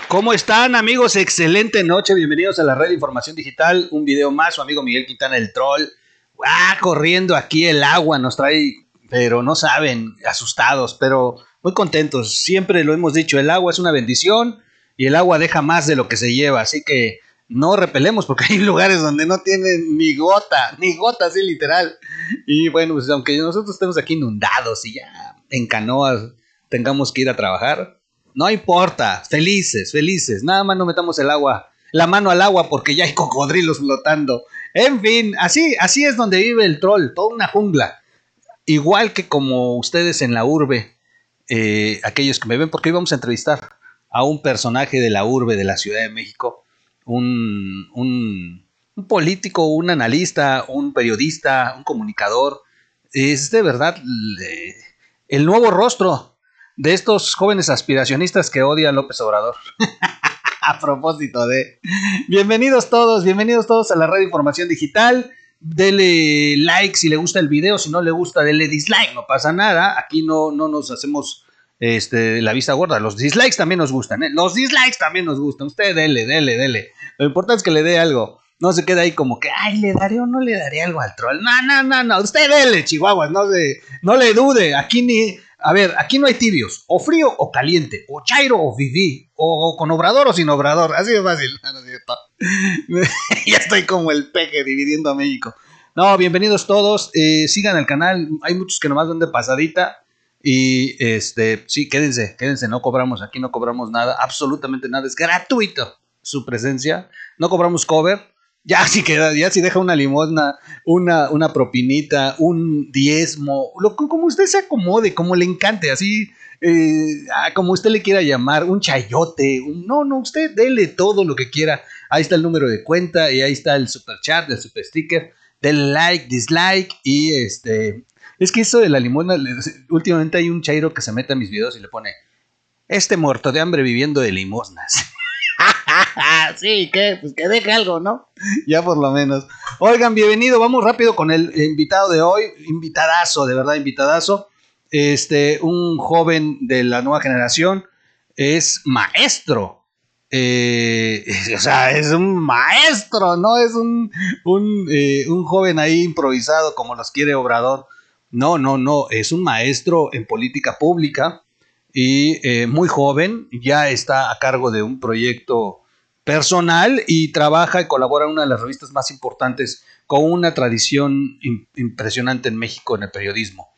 ¿Cómo están, amigos? Excelente noche, bienvenidos a la red de información digital. Un video más, su amigo Miguel Quintana, el troll. Corriendo aquí el agua nos trae, pero no saben, asustados, pero muy contentos. Siempre lo hemos dicho, el agua es una bendición y el agua deja más de lo que se lleva. Así que no repelemos porque hay lugares donde no tienen ni gota, así literal. Y bueno, pues aunque nosotros estemos aquí inundados y ya en canoas tengamos que ir a trabajar, no importa, felices, nada más no metamos la mano al agua porque ya hay cocodrilos flotando. En fin, así es donde vive el troll, toda una jungla. Igual que como ustedes en la urbe, aquellos que me ven, porque hoy vamos a entrevistar a un personaje de la urbe de la Ciudad de México, un político, un analista, un periodista, un comunicador. Es de verdad el nuevo rostro de estos jóvenes aspiracionistas que odia a López Obrador. A propósito de... Bienvenidos todos a la red de información digital. Dele like si le gusta el video, si no le gusta, dele dislike, no pasa nada. Aquí no nos hacemos la vista gorda. Los dislikes también nos gustan, ¿eh? Los dislikes también nos gustan. Usted dele. Lo importante es que le dé algo. No se queda ahí como que, ay, ¿le daré o no le daré algo al troll? No. Usted dele, chihuahuas, no le dude. Aquí no hay tibios, o frío o caliente, o chairo o fifí, o con obrador o sin obrador, así de fácil. No es cierto. Ya estoy como el peje dividiendo a México. No, bienvenidos todos, sigan el canal, hay muchos que nomás van de pasadita. Y sí, quédense, no cobramos, aquí no cobramos nada, absolutamente nada, es gratuito su presencia, no cobramos cover. Ya si deja una limosna, una propinita, un diezmo, como usted se acomode, como le encante, así, como usted le quiera llamar, un chayote, usted dele todo lo que quiera. Ahí está el número de cuenta y ahí está el super chat, el super sticker, denle like, dislike y es que eso de la limosna, últimamente hay un chairo que se mete a mis videos y le pone, muerto de hambre viviendo de limosnas. Sí, pues que deje algo, ¿no? Ya por lo menos. Oigan, bienvenido, vamos rápido con el invitado de hoy, invitadazo, de verdad, invitadazo. Un joven de la nueva generación, es maestro. O sea, es un maestro, no es un joven ahí improvisado como los quiere Obrador. No, es un maestro en política pública y muy joven, ya está a cargo de un proyecto personal y trabaja y colabora en una de las revistas más importantes con una tradición impresionante en México en el periodismo.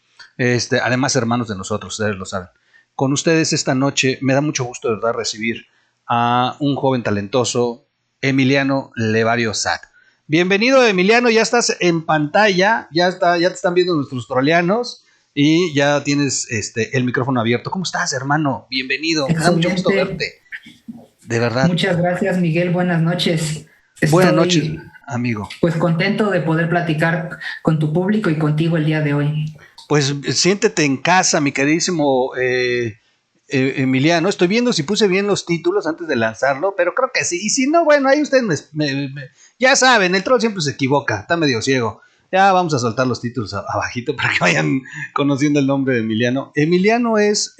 Además, hermanos de nosotros, ustedes lo saben. Con ustedes esta noche me da mucho gusto de verdad recibir a un joven talentoso, Emiliano Levario Satt. Bienvenido, Emiliano, ya estás en pantalla, ya te están viendo nuestros troleanos y ya tienes el micrófono abierto. ¿Cómo estás, hermano? Bienvenido, me da mucho gusto verte. De verdad. Muchas gracias, Miguel. Buenas noches. Buenas noches, amigo. Pues contento de poder platicar con tu público y contigo el día de hoy. Pues siéntete en casa, mi queridísimo Emiliano. Estoy viendo si puse bien los títulos antes de lanzarlo, pero creo que sí. Y si no, bueno, ahí ustedes ya saben, el troll siempre se equivoca, está medio ciego. Ya vamos a soltar los títulos abajito para que vayan conociendo el nombre de Emiliano. Emiliano es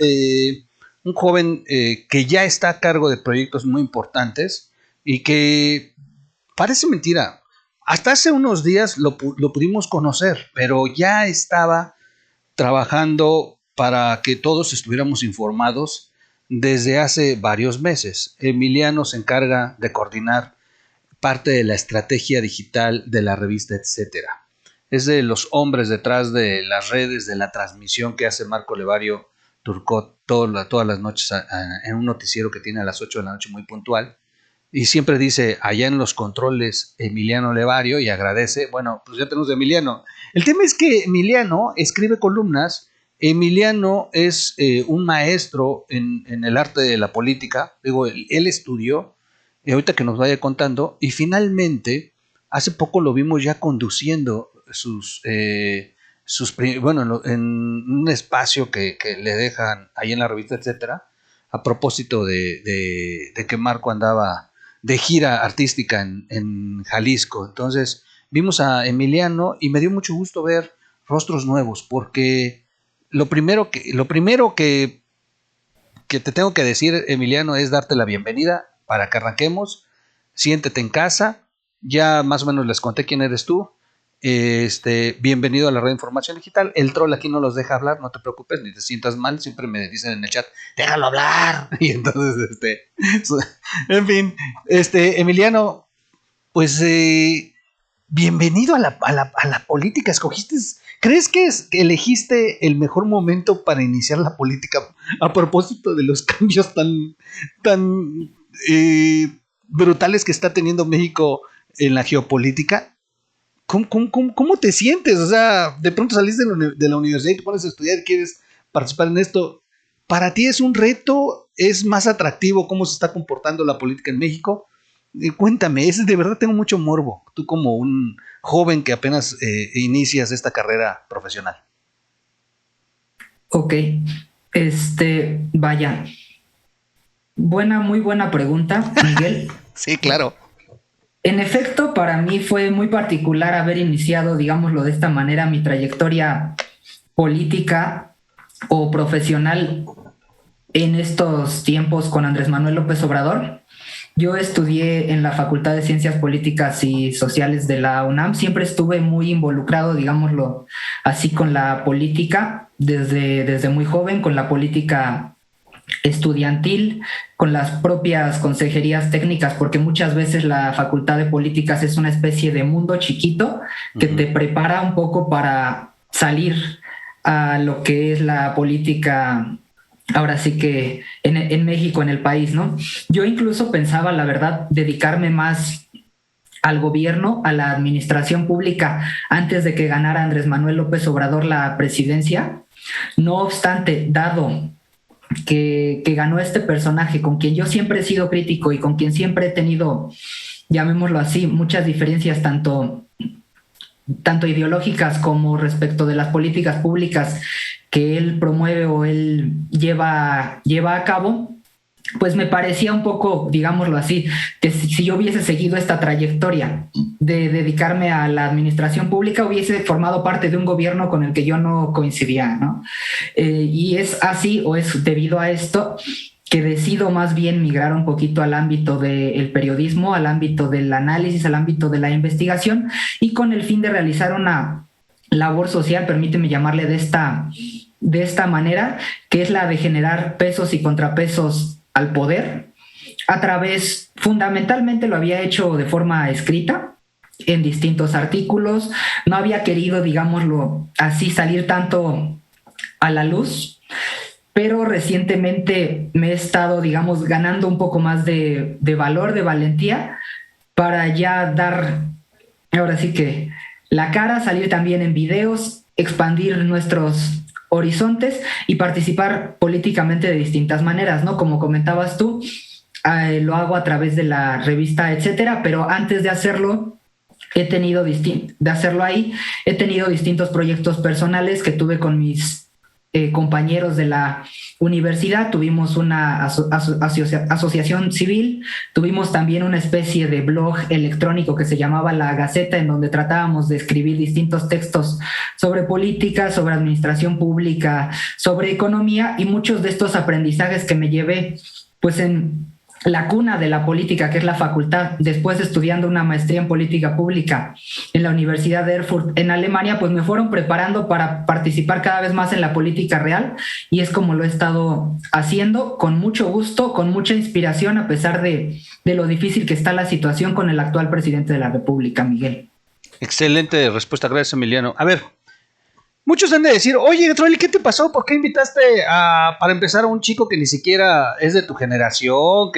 un joven que ya está a cargo de proyectos muy importantes y que parece mentira. Hasta hace unos días lo pudimos conocer, pero ya estaba trabajando para que todos estuviéramos informados desde hace varios meses. Emiliano se encarga de coordinar parte de la estrategia digital de la revista Etcétera. Es de los hombres detrás de las redes, de la transmisión que hace Marco Levario Turcot todas las noches en un noticiero que tiene a las 8 de la noche muy puntual. Y siempre dice, allá en los controles, Emiliano Levario, y agradece. Bueno, pues ya tenemos a Emiliano. El tema es que Emiliano escribe columnas. Emiliano es un maestro en el arte de la política. Digo, él estudió, y ahorita que nos vaya contando, y finalmente, hace poco lo vimos ya conduciendo bueno, en un espacio que le dejan ahí en la revista, etcétera, a propósito de que Marco andaba de gira artística en Jalisco. Entonces vimos a Emiliano y me dio mucho gusto ver rostros nuevos, porque lo primero que que te tengo que decir, Emiliano, es darte la bienvenida para que arranquemos. Siéntete en casa. Ya más o menos les conté quién eres tú. Bienvenido a la red de información digital. El troll aquí no los deja hablar, no te preocupes, ni te sientas mal. Siempre me dicen en el chat, déjalo hablar. Y entonces, en fin, Emiliano, pues bienvenido a la política. ¿Crees que elegiste el mejor momento para iniciar la política a propósito de los cambios tan brutales que está teniendo México en la geopolítica? ¿Cómo te sientes? O sea, de pronto saliste de la universidad y te pones a estudiar y quieres participar en esto. ¿Para ti es un reto? ¿Es más atractivo cómo se está comportando la política en México? Cuéntame, de verdad tengo mucho morbo. Tú como un joven que apenas inicias esta carrera profesional. Ok, vaya. Muy buena pregunta, Miguel. Sí, claro. En efecto, para mí fue muy particular haber iniciado, digámoslo de esta manera, mi trayectoria política o profesional en estos tiempos con Andrés Manuel López Obrador. Yo estudié en la Facultad de Ciencias Políticas y Sociales de la UNAM. Siempre estuve muy involucrado, digámoslo así, con la política desde muy joven, con la política estudiantil, con las propias consejerías técnicas, porque muchas veces la Facultad de Políticas es una especie de mundo chiquito que te prepara un poco para salir a lo que es la política, ahora sí que en México, en el país, ¿no? Yo incluso pensaba, la verdad, dedicarme más al gobierno, a la administración pública, antes de que ganara Andrés Manuel López Obrador la presidencia. No obstante, dado que ganó este personaje con quien yo siempre he sido crítico y con quien siempre he tenido, llamémoslo así, muchas diferencias tanto ideológicas como respecto de las políticas públicas que él promueve o él lleva a cabo, pues me parecía un poco, digámoslo así, que si yo hubiese seguido esta trayectoria de dedicarme a la administración pública, hubiese formado parte de un gobierno con el que yo no coincidía, ¿no? Y es así, o es debido a esto, que decido más bien migrar un poquito al ámbito del periodismo, al ámbito del análisis, al ámbito de la investigación, y con el fin de realizar una labor social, permíteme llamarle de esta manera, que es la de generar pesos y contrapesos al poder, a través, fundamentalmente lo había hecho de forma escrita, en distintos artículos. No había querido, digámoslo así, salir tanto a la luz, pero recientemente me he estado, digamos, ganando un poco más de valor, de valentía, para ya dar, ahora sí que, la cara, salir también en videos, expandir nuestros horizontes y participar políticamente de distintas maneras, ¿no? Como comentabas tú, lo hago a través de la revista, etcétera, pero antes de hacerlo, he tenido distintos proyectos personales que tuve con mis compañeros de la universidad. Tuvimos una asociación civil, tuvimos también una especie de blog electrónico que se llamaba La Gaceta, en donde tratábamos de escribir distintos textos sobre política, sobre administración pública, sobre economía, y muchos de estos aprendizajes que me llevé pues en la cuna de la política, que es la facultad, después estudiando una maestría en política pública en la Universidad de Erfurt en Alemania, pues me fueron preparando para participar cada vez más en la política real, y es como lo he estado haciendo, con mucho gusto, con mucha inspiración, a pesar de lo difícil que está la situación con el actual presidente de la República, Miguel. Excelente respuesta, gracias, Emiliano. A ver, muchos han de decir, oye, Troll, ¿qué te pasó? ¿Por qué invitaste para empezar, a un chico que ni siquiera es de tu generación?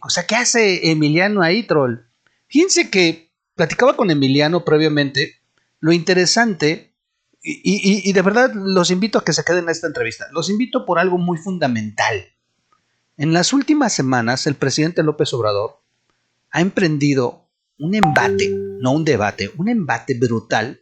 O sea, ¿qué hace Emiliano ahí, Troll? Fíjense que platicaba con Emiliano previamente. Lo interesante, y de verdad los invito a que se queden a esta entrevista. Los invito por algo muy fundamental. En las últimas semanas, el presidente López Obrador ha emprendido un embate, no un debate, un embate brutal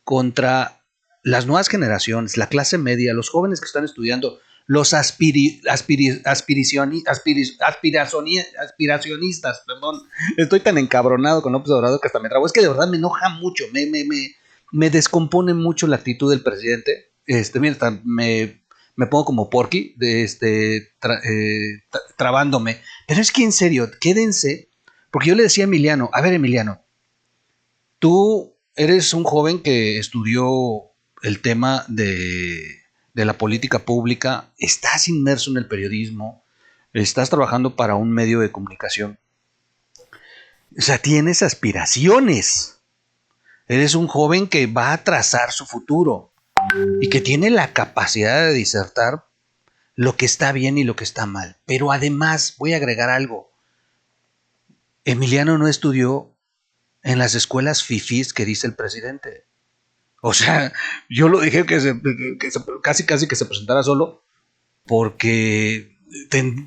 contra las nuevas generaciones, la clase media, los jóvenes que están estudiando, los aspiracionistas, perdón. Estoy tan encabronado con López Obrador que hasta me trabo. Es que de verdad me enoja mucho, me descompone mucho la actitud del presidente. Mira, me me pongo como Porky, trabándome. Pero es que en serio, quédense, porque yo le decía a Emiliano, a ver Emiliano, tú eres un joven que estudió el tema de la política pública, estás inmerso en el periodismo, estás trabajando para un medio de comunicación. O sea, tienes aspiraciones. Eres un joven que va a trazar su futuro y que tiene la capacidad de disertar lo que está bien y lo que está mal. Pero además, voy a agregar algo. Emiliano no estudió en las escuelas fifís que dice el presidente. O sea, yo lo dije casi que se presentara solo porque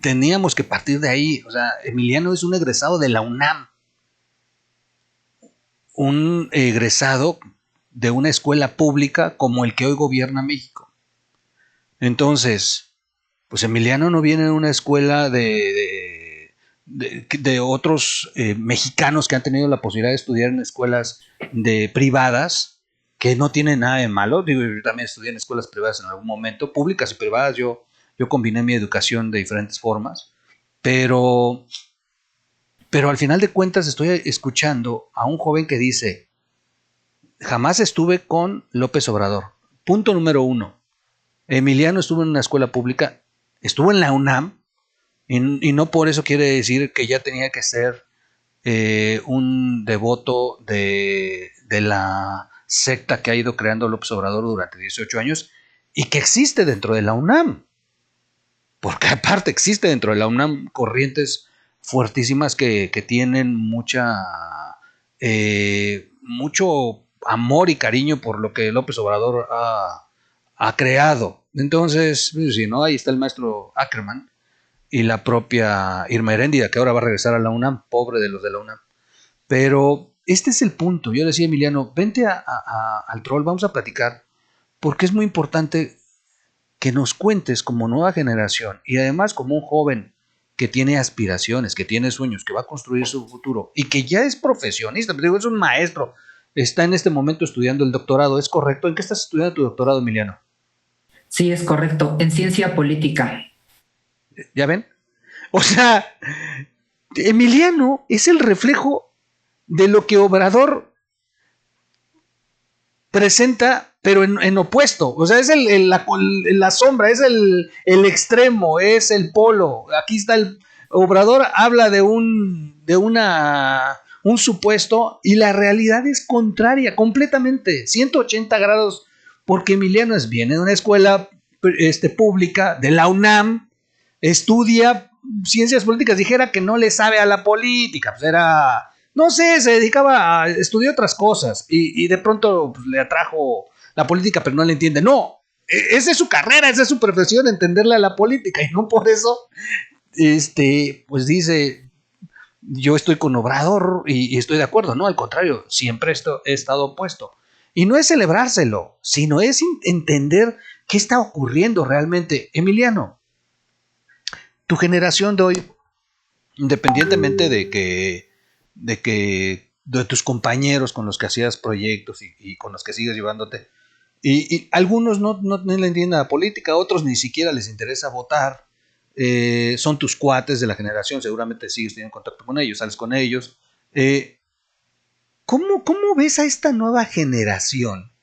teníamos que partir de ahí. O sea, Emiliano es un egresado de la UNAM. Un egresado de una escuela pública como el que hoy gobierna México. Entonces, pues Emiliano no viene de una escuela de otros mexicanos que han tenido la posibilidad de estudiar en escuelas privadas, que no tienen nada de malo. Digo, yo también estudié en escuelas privadas en algún momento, públicas y privadas. Yo combiné mi educación de diferentes formas, pero al final de cuentas estoy escuchando a un joven que dice: jamás estuve con López Obrador. Punto número 1. Emiliano estuvo en una escuela pública, estuvo en la UNAM, y no por eso quiere decir que ya tenía que ser un devoto de la secta que ha ido creando López Obrador durante 18 años y que existe dentro de la UNAM. Porque aparte existe dentro de la UNAM corrientes fuertísimas que tienen mucho amor y cariño por lo que López Obrador ha creado. Entonces, pues, si no, ahí está el maestro Ackerman y la propia Irma Heréndida, que ahora va a regresar a la UNAM, pobre de los de la UNAM. Pero este es el punto. Yo decía, Emiliano, vente al Troll, vamos a platicar, porque es muy importante que nos cuentes como nueva generación y además como un joven que tiene aspiraciones, que tiene sueños, que va a construir su futuro y que ya es profesionista, digo, es un maestro, está en este momento estudiando el doctorado, ¿es correcto? ¿En qué estás estudiando tu doctorado, Emiliano? Sí, es correcto, en ciencia política. ¿Ya ven? O sea, Emiliano es el reflejo de lo que Obrador presenta, pero en opuesto. O sea, es la sombra, es el extremo, es el polo. Aquí está el Obrador, habla de un supuesto y la realidad es contraria, completamente, 180 grados, porque Emiliano viene de una escuela pública, de la UNAM, estudia ciencias políticas, dijera que no le sabe a la política, pues era, no sé, se dedicaba a estudiar otras cosas y de pronto pues, le atrajo la política, pero no le entiende. No, esa es su carrera, esa es su profesión, entenderle a la política, y no por eso, pues dice, yo estoy con Obrador y estoy de acuerdo. No, al contrario, siempre he estado opuesto. Y no es celebrárselo, sino es entender qué está ocurriendo realmente. Emiliano, tu generación de hoy, independientemente de tus compañeros con los que hacías proyectos y con los que sigues llevándote, y algunos no le entienden la política, otros ni siquiera les interesa votar, son tus cuates de la generación, seguramente sigues teniendo contacto con ellos, sales con ellos. ¿Cómo ves a esta nueva generación?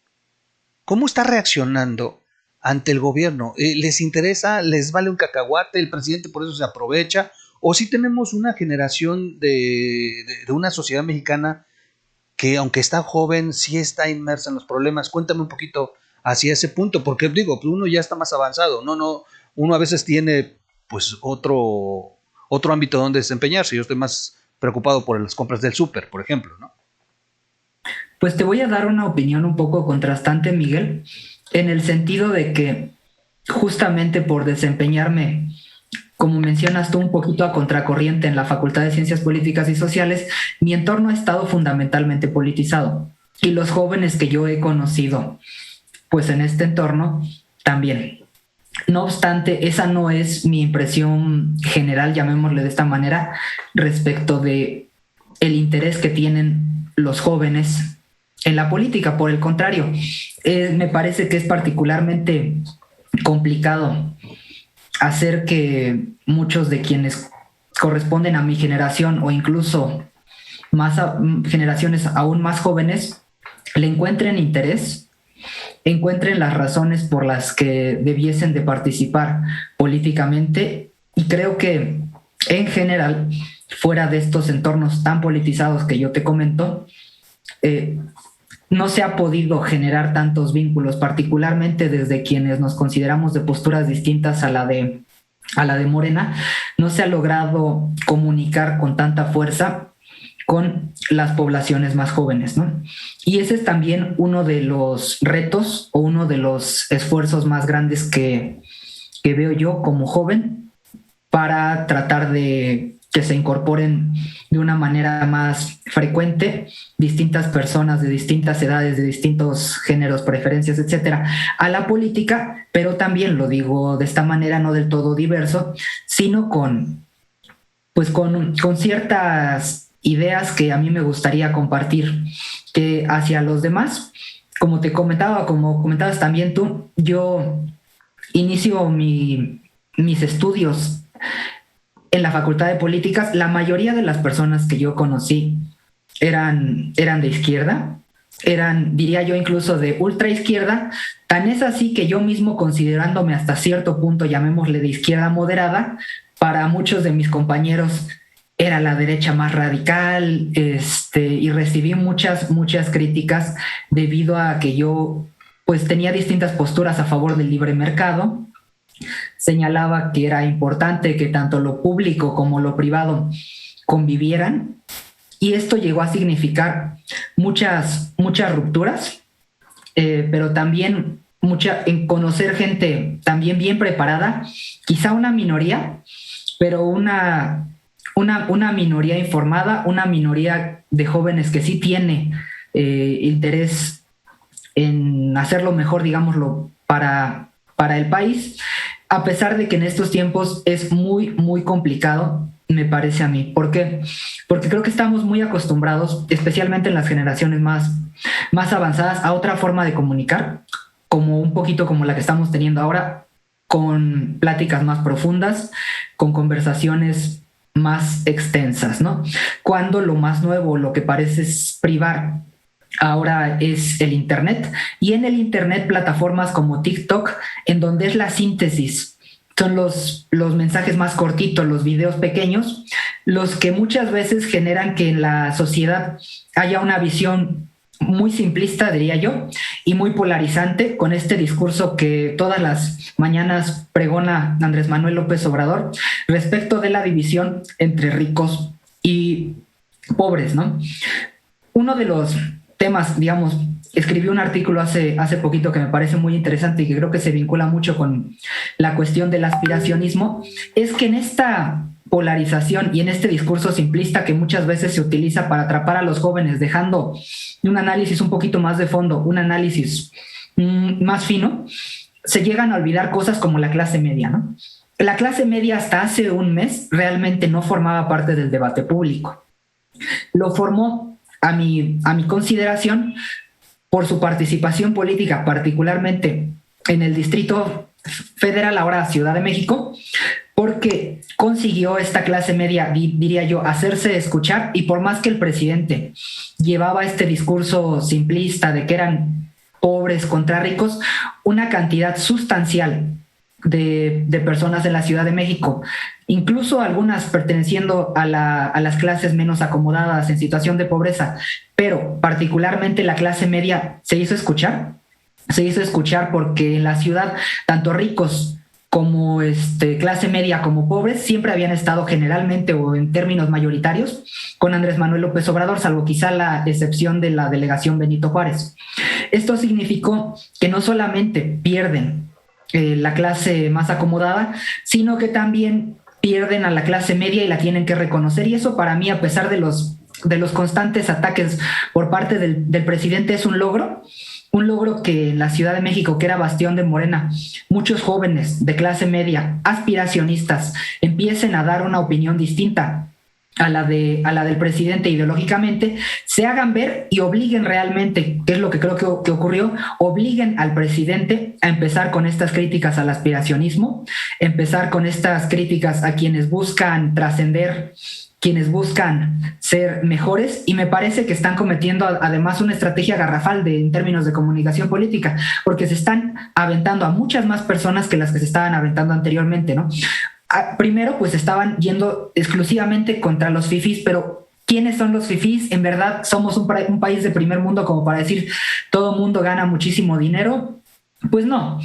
¿Cómo está reaccionando ante el gobierno? ¿Les interesa? ¿Les vale un cacahuate? ¿El presidente por eso se aprovecha? ¿O si tenemos una generación de una sociedad mexicana que, aunque está joven, sí está inmersa en los problemas? Cuéntame un poquito hacia ese punto, porque digo, pues uno ya está más avanzado, uno a veces tiene pues otro ámbito donde desempeñarse. Yo estoy más preocupado por las compras del súper, por ejemplo, ¿no? Pues te voy a dar una opinión un poco contrastante, Miguel, en el sentido de que justamente por desempeñarme, como mencionas tú, un poquito a contracorriente en la Facultad de Ciencias Políticas y Sociales, mi entorno ha estado fundamentalmente politizado. Y los jóvenes que yo he conocido, pues en este entorno también. No obstante, esa no es mi impresión general, llamémosle de esta manera, respecto de el interés que tienen los jóvenes en la política. Por el contrario, me parece que es particularmente complicado hacer que muchos de quienes corresponden a mi generación o incluso generaciones aún más jóvenes le encuentren interés, encuentren las razones por las que debiesen de participar políticamente, y creo que en general, fuera de estos entornos tan politizados que yo te comento, no se ha podido generar tantos vínculos, particularmente desde quienes nos consideramos de posturas distintas a la de Morena. No se ha logrado comunicar con tanta fuerza con las poblaciones más jóvenes, ¿no? Y ese es también uno de los retos o uno de los esfuerzos más grandes que veo yo como joven para tratar de que se incorporen de una manera más frecuente distintas personas de distintas edades, de distintos géneros, preferencias, etcétera, a la política, pero también lo digo de esta manera, no del todo diverso, sino con ciertas ideas que a mí me gustaría compartir que hacia los demás. Como te comentaba, como comentabas también tú, yo inicio mis estudios en la Facultad de Políticas. La mayoría de las personas que yo conocí eran de izquierda, diría yo, incluso de ultra izquierda. Tan es así que yo mismo, considerándome hasta cierto punto, llamémosle de izquierda moderada, para muchos de mis compañeros era la derecha más radical, y recibí muchas críticas debido a que yo pues tenía distintas posturas a favor del libre mercado. Señalaba que era importante que tanto lo público como lo privado convivieran, y esto llegó a significar muchas rupturas, pero también en conocer gente también bien preparada, quizá una minoría, pero una minoría informada, una minoría de jóvenes que sí tiene interés en hacerlo mejor, digámoslo, para el país, a pesar de que en estos tiempos es muy, muy complicado, me parece a mí. ¿Por qué? Porque creo que estamos muy acostumbrados, especialmente en las generaciones más avanzadas, a otra forma de comunicar, como un poquito como la que estamos teniendo ahora, con pláticas más profundas, con conversaciones más extensas, ¿no? Cuando lo más nuevo, lo que parece es privar, ahora es el Internet, y en el Internet plataformas como TikTok, en donde es la síntesis, son los mensajes más cortitos, los videos pequeños, los que muchas veces generan que en la sociedad haya una visión muy simplista, diría yo, y muy polarizante, con este discurso que todas las mañanas pregona Andrés Manuel López Obrador respecto de la división entre ricos y pobres, ¿no? Uno de los temas, digamos, escribí un artículo hace poquito que me parece muy interesante y que creo que se vincula mucho con la cuestión del aspiracionismo, es que en esta polarización y en este discurso simplista que muchas veces se utiliza para atrapar a los jóvenes, dejando un análisis un poquito más de fondo, un análisis más fino, se llegan a olvidar cosas como la clase media, ¿no? La clase media hasta hace un mes realmente no formaba parte del debate público. Lo formó, a mi consideración, por su participación política, particularmente en el Distrito Federal, ahora Ciudad de México, porque consiguió esta clase media, diría yo, hacerse escuchar, y por más que el presidente llevaba este discurso simplista de que eran pobres contra ricos, una cantidad sustancial de personas en la Ciudad de México, incluso algunas perteneciendo a las clases menos acomodadas en situación de pobreza, pero particularmente la clase media, se hizo escuchar porque en la ciudad tanto ricos como clase media como pobres siempre habían estado generalmente o en términos mayoritarios con Andrés Manuel López Obrador, salvo quizá la excepción de la delegación Benito Juárez. Esto significó que no solamente pierden la clase más acomodada, sino que también pierden a la clase media y la tienen que reconocer, y eso para mí, a pesar de los constantes ataques por parte del presidente, es un logro que en la Ciudad de México, que era bastión de Morena, muchos jóvenes de clase media, aspiracionistas, empiecen a dar una opinión distinta a la del presidente ideológicamente, se hagan ver y obliguen realmente, que es lo que creo que ocurrió, obliguen al presidente a empezar con estas críticas al aspiracionismo, empezar con estas críticas a quienes buscan trascender, quienes buscan ser mejores, y me parece que están cometiendo además una estrategia garrafal en términos de comunicación política, porque se están aventando a muchas más personas que las que se estaban aventando anteriormente, ¿no? Primero, pues estaban yendo exclusivamente contra los fifís, pero ¿quiénes son los fifís? En verdad, somos un país de primer mundo como para decir todo mundo gana muchísimo dinero. Pues no.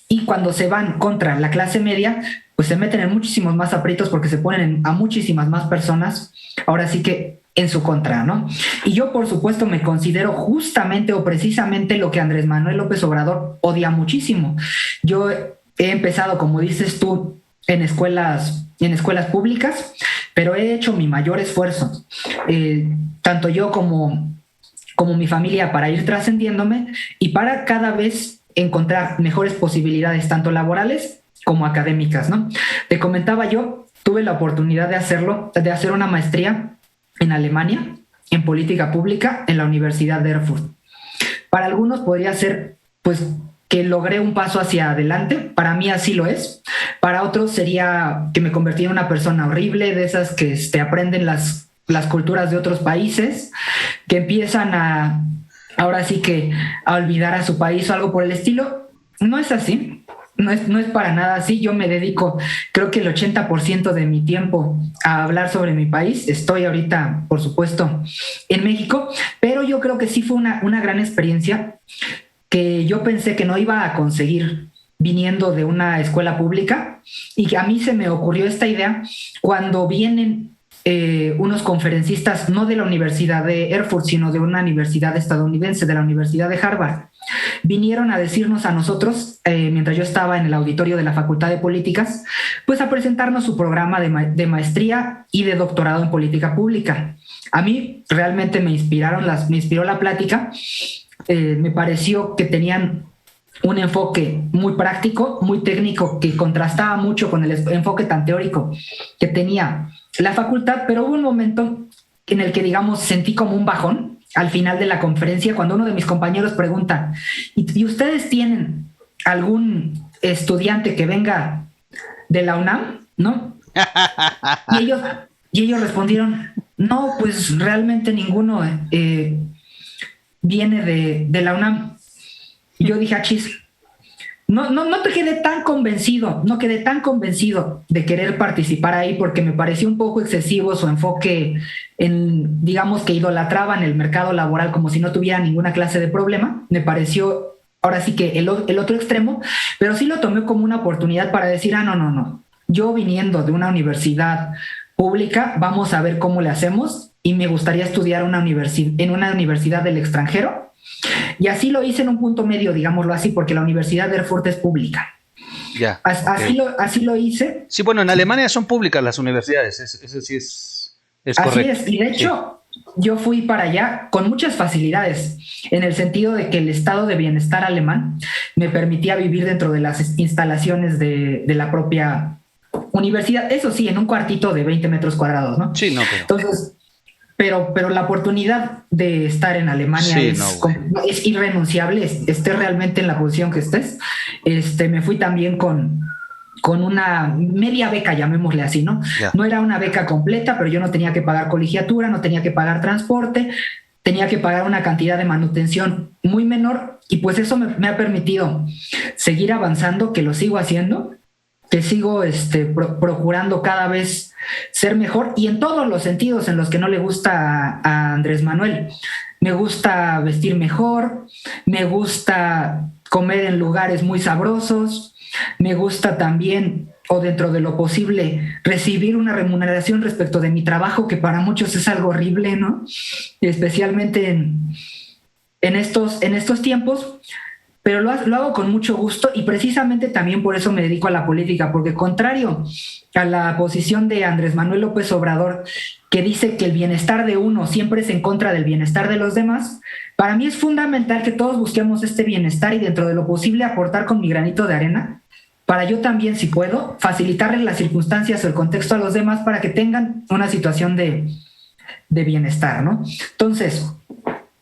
Y cuando se van contra la clase media, pues se meten en muchísimos más aprietos porque se ponen a muchísimas más personas, ahora sí que en su contra, ¿no? Y yo, por supuesto, me considero justamente o precisamente lo que Andrés Manuel López Obrador odia muchísimo. Yo he empezado, como dices tú, en escuelas públicas, pero he hecho mi mayor esfuerzo, tanto yo como mi familia, para ir trascendiéndome y para cada vez encontrar mejores posibilidades, tanto laborales como académicas, ¿no? Te comentaba, yo tuve la oportunidad de hacer una maestría en Alemania, en política pública, en la Universidad de Erfurt. Para algunos podría ser, pues, que logré un paso hacia adelante, para mí así lo es. Para otros sería que me convertí en una persona horrible, de esas que aprenden las culturas de otros países, que empiezan ahora sí que a olvidar a su país o algo por el estilo. No es así, no es para nada así. Yo me dedico, creo que el 80% de mi tiempo a hablar sobre mi país. Estoy ahorita, por supuesto, en México, pero yo creo que sí fue una gran experiencia que yo pensé que no iba a conseguir viniendo de una escuela pública, y que a mí se me ocurrió esta idea cuando vienen unos conferencistas, no de la Universidad de Erfurt, sino de una universidad estadounidense, de la Universidad de Harvard. Vinieron a decirnos a nosotros, mientras yo estaba en el auditorio de la Facultad de Políticas, pues a presentarnos su programa de maestría y de doctorado en política pública. A mí realmente me inspiró la plática. Me pareció que tenían un enfoque muy práctico, muy técnico, que contrastaba mucho con el enfoque tan teórico que tenía la facultad, pero hubo un momento en el que, digamos, sentí como un bajón al final de la conferencia, cuando uno de mis compañeros pregunta, ¿y ustedes tienen algún estudiante que venga de la UNAM? ¿No? Y ellos respondieron, no, pues realmente ninguno viene de la UNAM. Y yo dije, achis, no te quedé tan convencido, no quedé tan convencido de querer participar ahí, porque me pareció un poco excesivo su enfoque digamos que idolatraban el mercado laboral como si no tuviera ninguna clase de problema. Me pareció ahora sí que el otro extremo, pero sí lo tomé como una oportunidad para decir, no. Yo, viniendo de una universidad pública, vamos a ver cómo le hacemos, y me gustaría estudiar en una universidad del extranjero. Y así lo hice en un punto medio, digámoslo así, porque la Universidad de Erfurt es pública. Ya. Así lo hice. Sí, bueno, en Alemania son públicas las universidades, eso sí es correcto. Así es, y de hecho, yo fui para allá con muchas facilidades, en el sentido de que el estado de bienestar alemán me permitía vivir dentro de las instalaciones de la propia universidad, eso sí, en un cuartito de 20 metros cuadrados, ¿no? Sí, no, pero... Entonces, pero la oportunidad de estar en Alemania es irrenunciable, estés realmente en la posición que estés. Me fui también con una media beca, llamémosle así, ¿no? Yeah. No era una beca completa, pero yo no tenía que pagar colegiatura, no tenía que pagar transporte, tenía que pagar una cantidad de manutención muy menor, y pues eso me ha permitido seguir avanzando, que lo sigo haciendo, que sigo procurando cada vez ser mejor, y en todos los sentidos en los que no le gusta a Andrés Manuel. Me gusta vestir mejor, me gusta comer en lugares muy sabrosos, me gusta también, o dentro de lo posible, recibir una remuneración respecto de mi trabajo, que para muchos es algo horrible, ¿no? Especialmente en estos tiempos. Pero lo hago con mucho gusto, y precisamente también por eso me dedico a la política, porque contrario a la posición de Andrés Manuel López Obrador, que dice que el bienestar de uno siempre es en contra del bienestar de los demás, para mí es fundamental que todos busquemos este bienestar, y dentro de lo posible aportar con mi granito de arena para yo también, si puedo, facilitarles las circunstancias o el contexto a los demás para que tengan una situación de bienestar, ¿no? Entonces,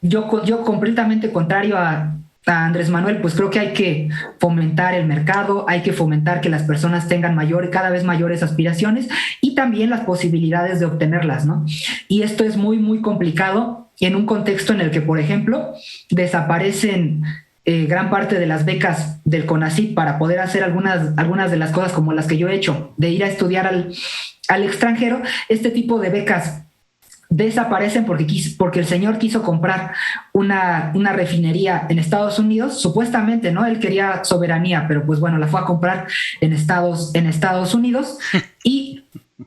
yo completamente contrario a Andrés Manuel, pues creo que hay que fomentar el mercado, hay que fomentar que las personas tengan cada vez mayores aspiraciones y también las posibilidades de obtenerlas, ¿no? Y esto es muy, muy complicado en un contexto en el que, por ejemplo, desaparecen gran parte de las becas del CONACYT para poder hacer algunas de las cosas como las que yo he hecho, de ir a estudiar al extranjero. Este tipo de becas desaparecen porque el señor quiso comprar una refinería en Estados Unidos, supuestamente, ¿no? Él quería soberanía, pero pues bueno, la fue a comprar en Estados Unidos y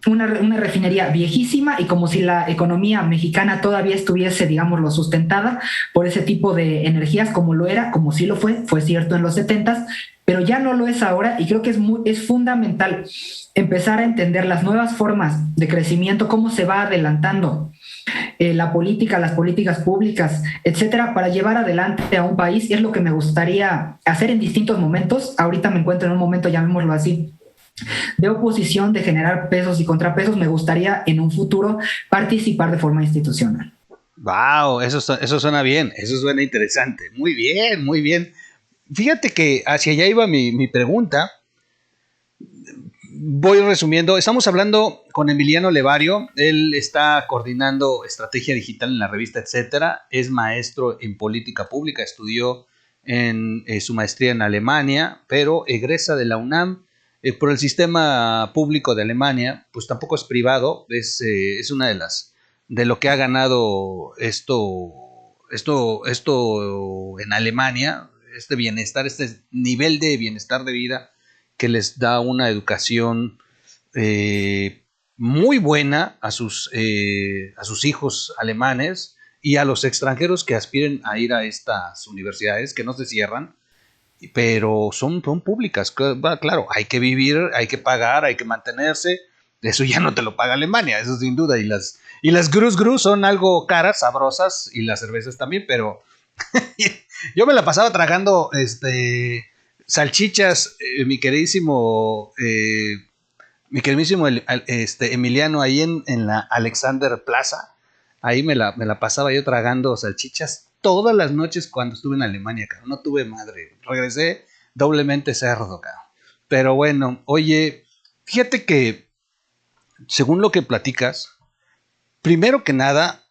una refinería viejísima y como si la economía mexicana todavía estuviese, digámoslo, sustentada por ese tipo de energías como lo era, como sí lo fue cierto en los 70s, pero ya no lo es ahora y creo que es fundamental empezar a entender las nuevas formas de crecimiento, cómo se va adelantando la política, las políticas públicas, etcétera, para llevar adelante a un país. Es lo que me gustaría hacer en distintos momentos. Ahorita me encuentro en un momento, llamémoslo así, de oposición, de generar pesos y contrapesos. Me gustaría en un futuro participar de forma institucional. Wow, eso suena bien, eso suena interesante. Muy bien, muy bien. Fíjate que hacia allá iba mi pregunta. Voy resumiendo. Estamos hablando con Emiliano Levario. Él está coordinando estrategia digital en la revista Etcétera. Es maestro en política pública. Estudió en su maestría en Alemania, pero egresa de la UNAM por el sistema público de Alemania. Pues tampoco es privado. Es una de lo que ha ganado esto en Alemania. Este bienestar, este nivel de bienestar de vida que les da una educación muy buena a sus hijos alemanes y a los extranjeros que aspiren a ir a estas universidades que no se cierran, pero son públicas. Claro, hay que vivir, hay que pagar, hay que mantenerse. Eso ya no te lo paga Alemania, eso sin duda. Y las grus grus son algo caras, sabrosas, y las cervezas también, pero yo me la pasaba tragando salchichas, mi queridísimo Emiliano, ahí en la Alexander Plaza. Ahí me la pasaba yo tragando salchichas todas las noches cuando estuve en Alemania, cabrón. No tuve madre. Regresé doblemente cerdo, cabrón. Pero bueno, oye, fíjate que según lo que platicas, primero que nada,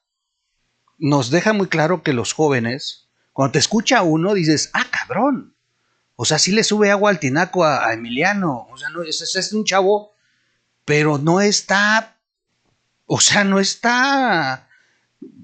nos deja muy claro que los jóvenes, cuando te escucha uno, dices, ah, cabrón. O sea, sí le sube agua al tinaco a Emiliano. O sea, no, es un chavo, pero no está. O sea, no está.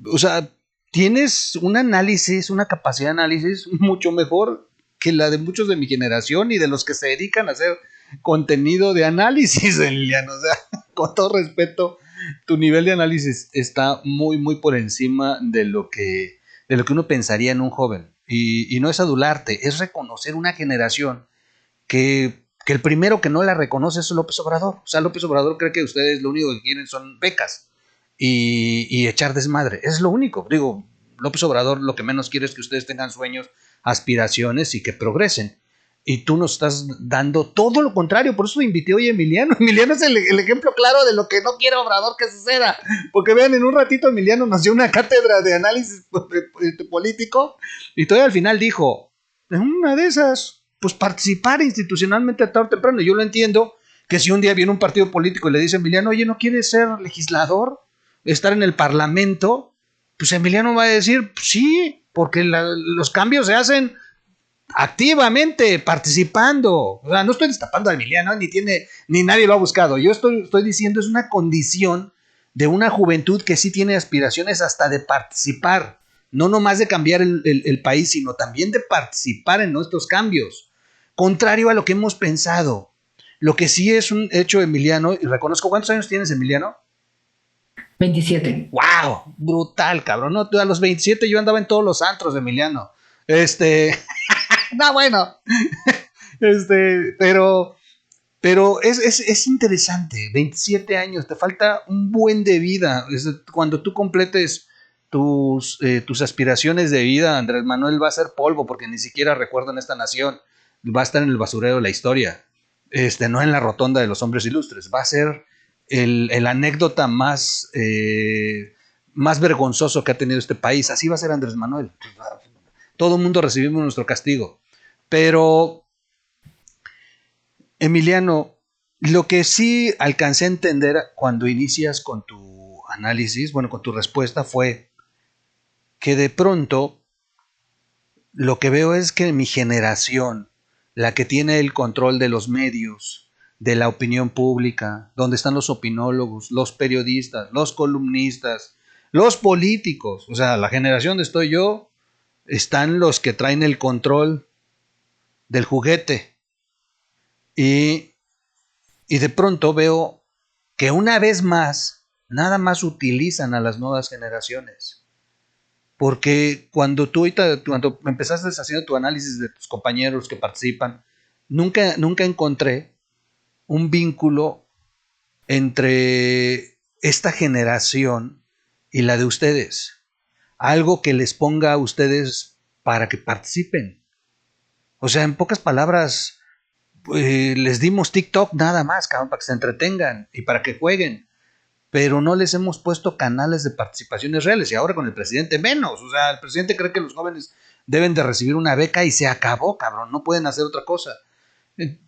O sea, tienes un análisis, una capacidad de análisis mucho mejor que la de muchos de mi generación y de los que se dedican a hacer contenido de análisis, Emiliano. O sea, con todo respeto, tu nivel de análisis está muy, muy por encima de lo que uno pensaría en un joven. Y no es adularte, es reconocer una generación que el primero que no la reconoce es López Obrador. O sea, López Obrador cree que ustedes lo único que quieren son becas y echar desmadre. Es lo único. Digo, López Obrador lo que menos quiere es que ustedes tengan sueños, aspiraciones y que progresen. Y tú nos estás dando todo lo contrario. Por eso invité hoy a Emiliano. Emiliano es el ejemplo claro de lo que no quiere Obrador que suceda. Porque vean, en un ratito Emiliano nos dio una cátedra de análisis político y todavía al final dijo, en una de esas, pues participar institucionalmente tarde o temprano. Yo lo entiendo, que si un día viene un partido político y le dice a Emiliano, oye, ¿no quieres ser legislador? Estar en el parlamento, pues Emiliano va a decir, pues sí, porque los cambios se hacen activamente, participando. O sea, no estoy destapando a Emiliano, ni nadie lo ha buscado. Yo estoy diciendo, es una condición de una juventud que sí tiene aspiraciones hasta de participar. No nomás de cambiar el país, sino también de participar en nuestros cambios. Contrario a lo que hemos pensado. Lo que sí es un hecho, Emiliano, y reconozco, ¿cuántos años tienes, Emiliano? 27. ¡Wow! Brutal, cabrón. No, a los 27 yo andaba en todos los antros, Emiliano. No, bueno. Pero es interesante. 27 años, te falta un buen de vida. Cuando tú completes tus aspiraciones de vida, Andrés Manuel va a ser polvo porque ni siquiera recuerda en esta nación. Va a estar en el basurero de la historia. no en la rotonda de los hombres ilustres, va a ser el anécdota más vergonzoso que ha tenido este país. Así va a ser Andrés Manuel. Todo el mundo recibimos nuestro castigo. Pero, Emiliano, lo que sí alcancé a entender cuando inicias con tu análisis, bueno, con tu respuesta, fue que de pronto lo que veo es que mi generación, la que tiene el control de los medios, de la opinión pública, donde están los opinólogos, los periodistas, los columnistas, los políticos, o sea, la generación de estoy yo, están los que traen el control del juguete. Y, y de pronto veo que una vez más, nada más utilizan a las nuevas generaciones. Porque cuando empezaste haciendo tu análisis de tus compañeros que participan, nunca encontré un vínculo entre esta generación y la de ustedes. Algo que les ponga a ustedes para que participen. O sea, en pocas palabras, les dimos TikTok nada más, cabrón, para que se entretengan y para que jueguen. Pero no les hemos puesto canales de participaciones reales. Y ahora con el presidente menos. O sea, el presidente cree que los jóvenes deben de recibir una beca y se acabó, cabrón. No pueden hacer otra cosa.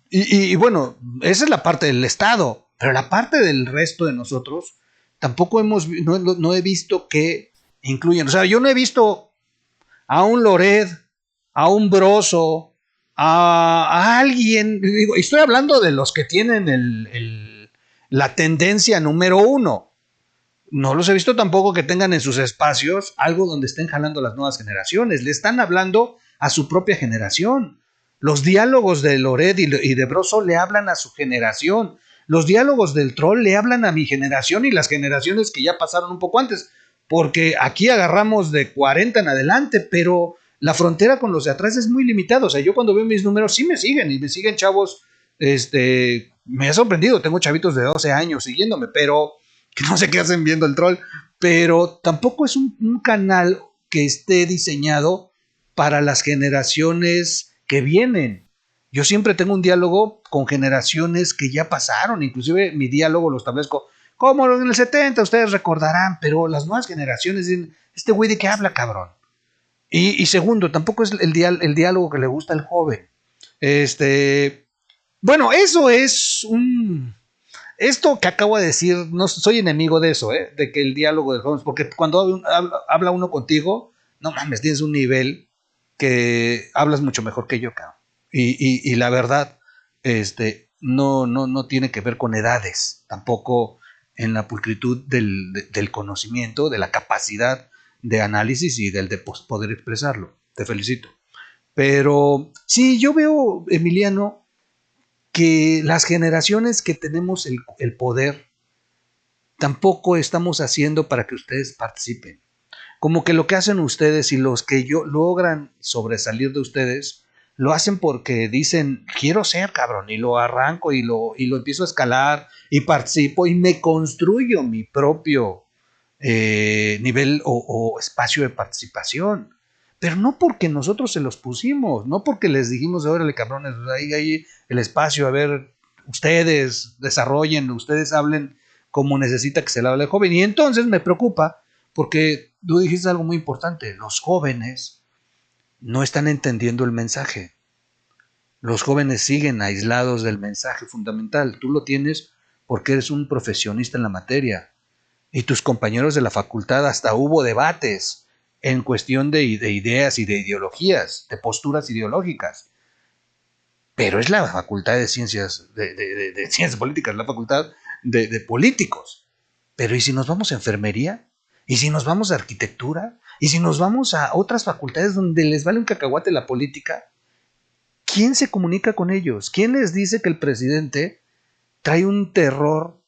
Y bueno, esa es la parte del Estado. Pero la parte del resto de nosotros, tampoco no he visto que incluyen. O sea, yo no he visto a un Lored, a un Broso, a alguien. Digo, estoy hablando de los que tienen la tendencia número uno. No los he visto tampoco que tengan en sus espacios algo donde estén jalando las nuevas generaciones. Le están hablando a su propia generación. Los diálogos de Lored y de Broso le hablan a su generación. Los diálogos del troll le hablan a mi generación y las generaciones que ya pasaron un poco antes. Porque aquí agarramos de 40 en adelante, pero la frontera con los de atrás es muy limitada. O sea, yo cuando veo mis números sí me siguen y me siguen chavos. Me ha sorprendido. Tengo chavitos de 12 años siguiéndome, pero que no sé qué hacen viendo el troll, pero tampoco es un canal que esté diseñado para las generaciones que vienen. Yo siempre tengo un diálogo con generaciones que ya pasaron, inclusive mi diálogo lo establezco como en el 70, ustedes recordarán, pero las nuevas generaciones dicen, este güey de qué habla, cabrón. Y segundo, tampoco es el diálogo que le gusta al joven. Bueno, eso es esto que acabo de decir, no soy enemigo de eso, de que el diálogo de jóvenes, porque cuando habla uno contigo, no mames, tienes un nivel que hablas mucho mejor que yo, cabrón. Y la verdad, no tiene que ver con edades, tampoco en la pulcritud del conocimiento, de la capacidad de análisis y del de poder expresarlo. Te felicito. Pero sí, yo veo, Emiliano, que las generaciones que tenemos el poder tampoco estamos haciendo para que ustedes participen. Como que lo que hacen ustedes y los que logran sobresalir de ustedes, lo hacen porque dicen, quiero ser cabrón, y lo arranco y lo empiezo a escalar y participo y me construyo mi propio nivel o espacio de participación. Pero no porque nosotros se los pusimos, no porque les dijimos, órale cabrones, ahí el espacio, a ver, ustedes desarrollen, ustedes hablen como necesita que se le hable al joven. Y entonces me preocupa porque tú dijiste algo muy importante, los jóvenes no están entendiendo el mensaje. Los jóvenes siguen aislados del mensaje fundamental. Tú lo tienes porque eres un profesionista en la materia. Y tus compañeros de la facultad hasta hubo debates en cuestión de ideas y de ideologías, de posturas ideológicas. Pero es la facultad de ciencias, de ciencias políticas, la facultad de políticos. Pero ¿y si nos vamos a enfermería? ¿Y si nos vamos a arquitectura? ¿Y si nos vamos a otras facultades donde les vale un cacahuate la política? ¿Quién se comunica con ellos? ¿Quién les dice que el presidente trae un terror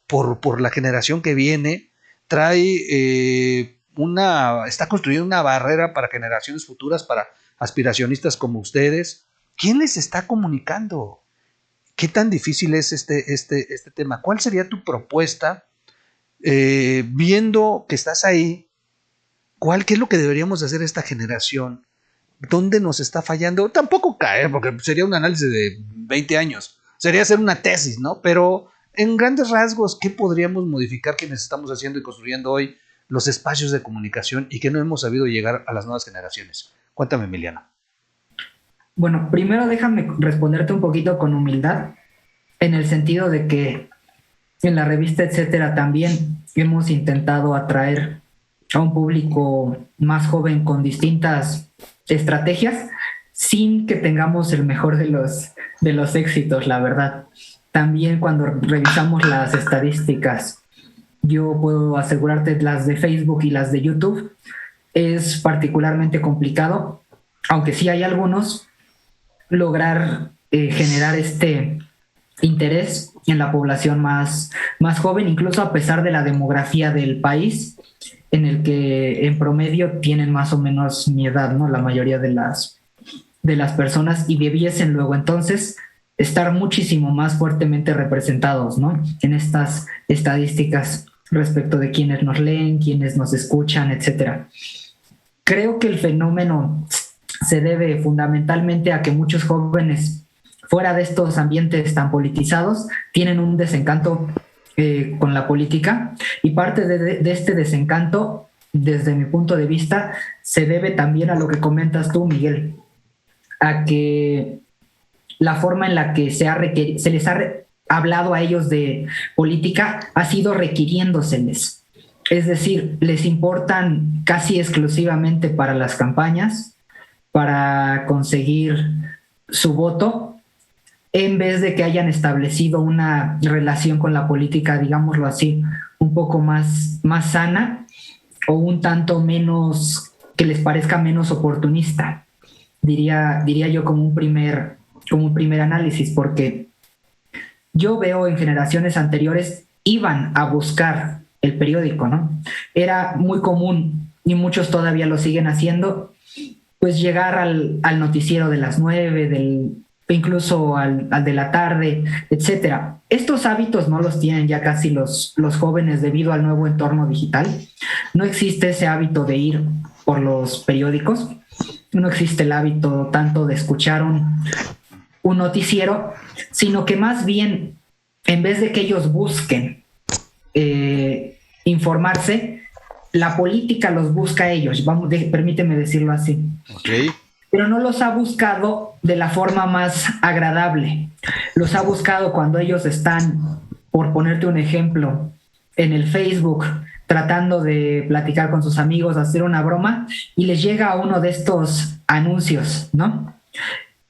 por la generación que viene? Trae está construyendo una barrera para generaciones futuras, para aspiracionistas como ustedes. ¿Quién les está comunicando? ¿Qué tan difícil es este tema? ¿Cuál sería tu propuesta? Viendo que estás ahí, ¿qué es lo que deberíamos hacer esta generación? ¿Dónde nos está fallando? Tampoco caer, porque sería un análisis de 20 años. Sería hacer una tesis, ¿no? Pero en grandes rasgos, ¿qué podríamos modificar quienes estamos haciendo y construyendo hoy los espacios de comunicación y que no hemos sabido llegar a las nuevas generaciones? Cuéntame, Emiliano. Bueno, primero déjame responderte un poquito con humildad, en el sentido de que en la revista Etcétera también hemos intentado atraer a un público más joven con distintas estrategias, sin que tengamos el mejor de los éxitos, la verdad. También cuando revisamos las estadísticas, yo puedo asegurarte las de Facebook y las de YouTube, es particularmente complicado, aunque sí hay algunos, lograr generar este interés en la población más joven, incluso a pesar de la demografía del país, en el que en promedio tienen más o menos mi edad, ¿no? La mayoría de las personas, y debiesen luego entonces estar muchísimo más fuertemente representados, ¿no? En estas estadísticas respecto de quienes nos leen, quienes nos escuchan, etcétera. Creo que el fenómeno se debe fundamentalmente a que muchos jóvenes fuera de estos ambientes tan politizados tienen un desencanto con la política, y parte de este desencanto, desde mi punto de vista, se debe también a lo que comentas tú, Miguel, a que la forma en la que se les ha hablado a ellos de política ha sido requiriéndoseles. Es decir, les importan casi exclusivamente para las campañas, para conseguir su voto, en vez de que hayan establecido una relación con la política, digámoslo así, un poco más sana, o un tanto menos, que les parezca menos oportunista, diría yo, como un primer análisis, porque yo veo en generaciones anteriores iban a buscar el periódico, ¿no? Era muy común, y muchos todavía lo siguen haciendo, pues llegar al noticiero de las 9, incluso al de la tarde, etcétera. Estos hábitos no los tienen ya casi los jóvenes debido al nuevo entorno digital. No existe ese hábito de ir por los periódicos, no existe el hábito tanto de escuchar un noticiero, sino que más bien, en vez de que ellos busquen informarse, la política los busca a ellos, permíteme decirlo así. Okay. Pero no los ha buscado de la forma más agradable. Los ha buscado cuando ellos están, por ponerte un ejemplo, en el Facebook, tratando de platicar con sus amigos, hacer una broma, y les llega uno de estos anuncios, ¿no?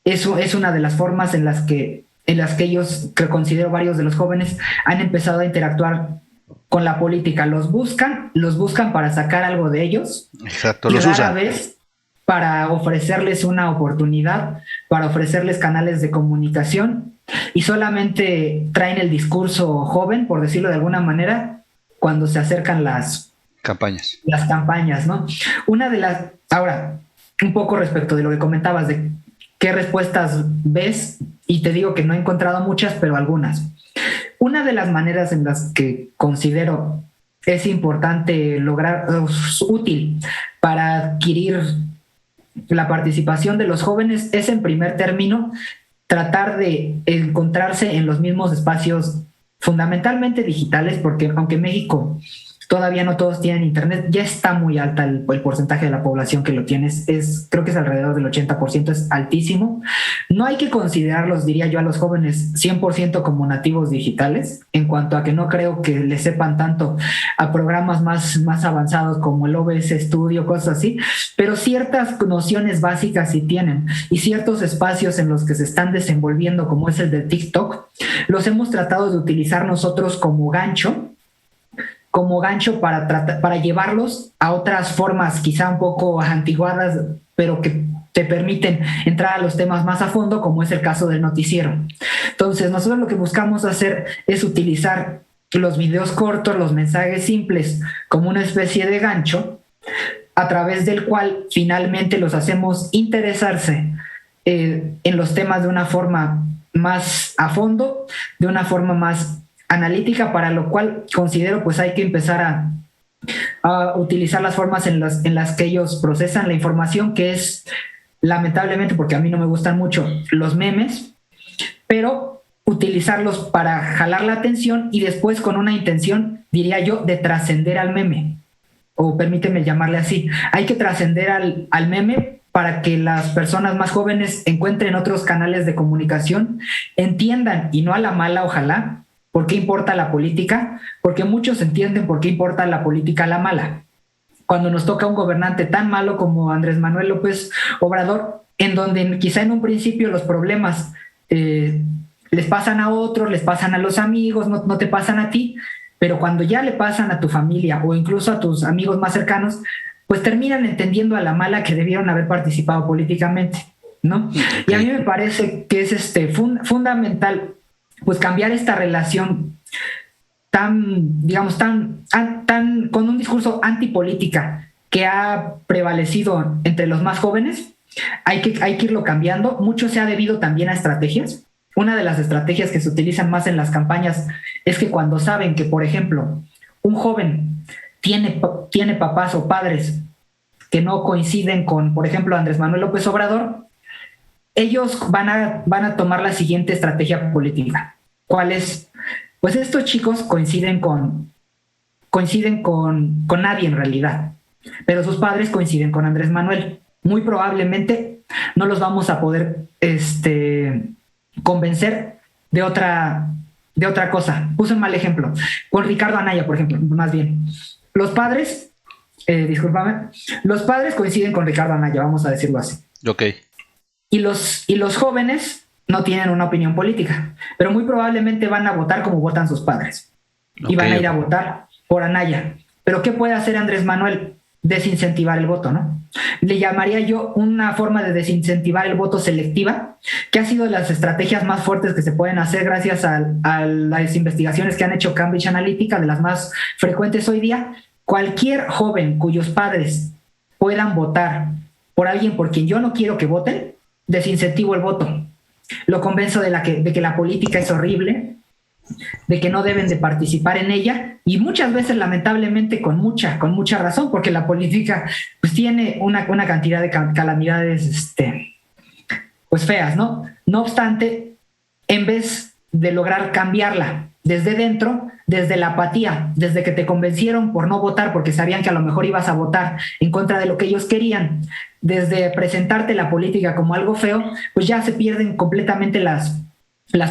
Eso es una de las formas en las que ellos, que considero varios de los jóvenes, han empezado a interactuar con la política. Los buscan para sacar algo de ellos. Exacto, y los rara usan. vez para ofrecerles una oportunidad, para ofrecerles canales de comunicación, y solamente traen el discurso joven, por decirlo de alguna manera, cuando se acercan las campañas, ¿no? Ahora, un poco respecto de lo que comentabas, de qué respuestas ves, y te digo que no he encontrado muchas, pero algunas. Una de las maneras en las que considero es importante lograr, útil para adquirir la participación de los jóvenes, es, en primer término, tratar de encontrarse en los mismos espacios, fundamentalmente digitales, porque aunque México todavía no todos tienen internet, ya está muy alta el porcentaje de la población que lo tiene, creo que es alrededor del 80%, es altísimo. No hay que considerarlos, diría yo, a los jóvenes 100% como nativos digitales, en cuanto a que no creo que le sepan tanto a programas más avanzados como el OBS Studio, cosas así, pero ciertas nociones básicas sí tienen, y ciertos espacios en los que se están desenvolviendo, como es el de TikTok, los hemos tratado de utilizar nosotros como gancho para llevarlos a otras formas quizá un poco antiguadas, pero que te permiten entrar a los temas más a fondo, como es el caso del noticiero. Entonces, nosotros lo que buscamos hacer es utilizar los videos cortos, los mensajes simples, como una especie de gancho, a través del cual finalmente los hacemos interesarse en los temas de una forma más a fondo, de una forma más analítica, para lo cual considero pues hay que empezar a utilizar las formas en las que ellos procesan la información, que es lamentablemente, porque a mí no me gustan mucho los memes, pero utilizarlos para jalar la atención y después con una intención, diría yo, de trascender al meme, o permíteme llamarle así. Hay que trascender al meme para que las personas más jóvenes encuentren otros canales de comunicación, entiendan, y no a la mala, ojalá, por qué importa la política, porque muchos entienden por qué importa la política a la mala. Cuando nos toca un gobernante tan malo como Andrés Manuel López Obrador, en donde quizá en un principio los problemas les pasan a otros, les pasan a los amigos, no te pasan a ti, pero cuando ya le pasan a tu familia o incluso a tus amigos más cercanos, pues terminan entendiendo a la mala que debieron haber participado políticamente, ¿no? Okay. Y a mí me parece que es fundamental pues cambiar esta relación tan, digamos, tan con un discurso antipolítica que ha prevalecido entre los más jóvenes. Hay que irlo cambiando. Mucho se ha debido también a estrategias. Una de las estrategias que se utilizan más en las campañas es que cuando saben que, por ejemplo, un joven tiene papás o padres que no coinciden con, por ejemplo, Andrés Manuel López Obrador, ellos van a tomar la siguiente estrategia política. ¿Cuál es? Pues estos chicos coinciden con nadie en realidad, pero sus padres coinciden con Andrés Manuel. Muy probablemente no los vamos a poder convencer de otra cosa. Puse un mal ejemplo. Con Ricardo Anaya, por ejemplo, más bien. Los padres, los padres coinciden con Ricardo Anaya, vamos a decirlo así. Ok. Y los jóvenes no tienen una opinión política, pero muy probablemente van a votar como votan sus padres. Okay. Y van a ir a votar por Anaya. Pero ¿qué puede hacer Andrés Manuel? Desincentivar el voto, ¿no? Le llamaría yo una forma de desincentivar el voto selectiva, que ha sido de las estrategias más fuertes que se pueden hacer gracias a las investigaciones que han hecho Cambridge Analytica, de las más frecuentes hoy día. Cualquier joven cuyos padres puedan votar por alguien por quien yo no quiero que voten, desincentivo el voto. Lo convenzo de que la política es horrible, de que no deben de participar en ella, y muchas veces lamentablemente con mucha razón, porque la política pues tiene una cantidad de calamidades pues feas, ¿no? No obstante, en vez de lograr cambiarla desde dentro, desde la apatía, desde que te convencieron por no votar porque sabían que a lo mejor ibas a votar en contra de lo que ellos querían, desde presentarte la política como algo feo, pues ya se pierden completamente las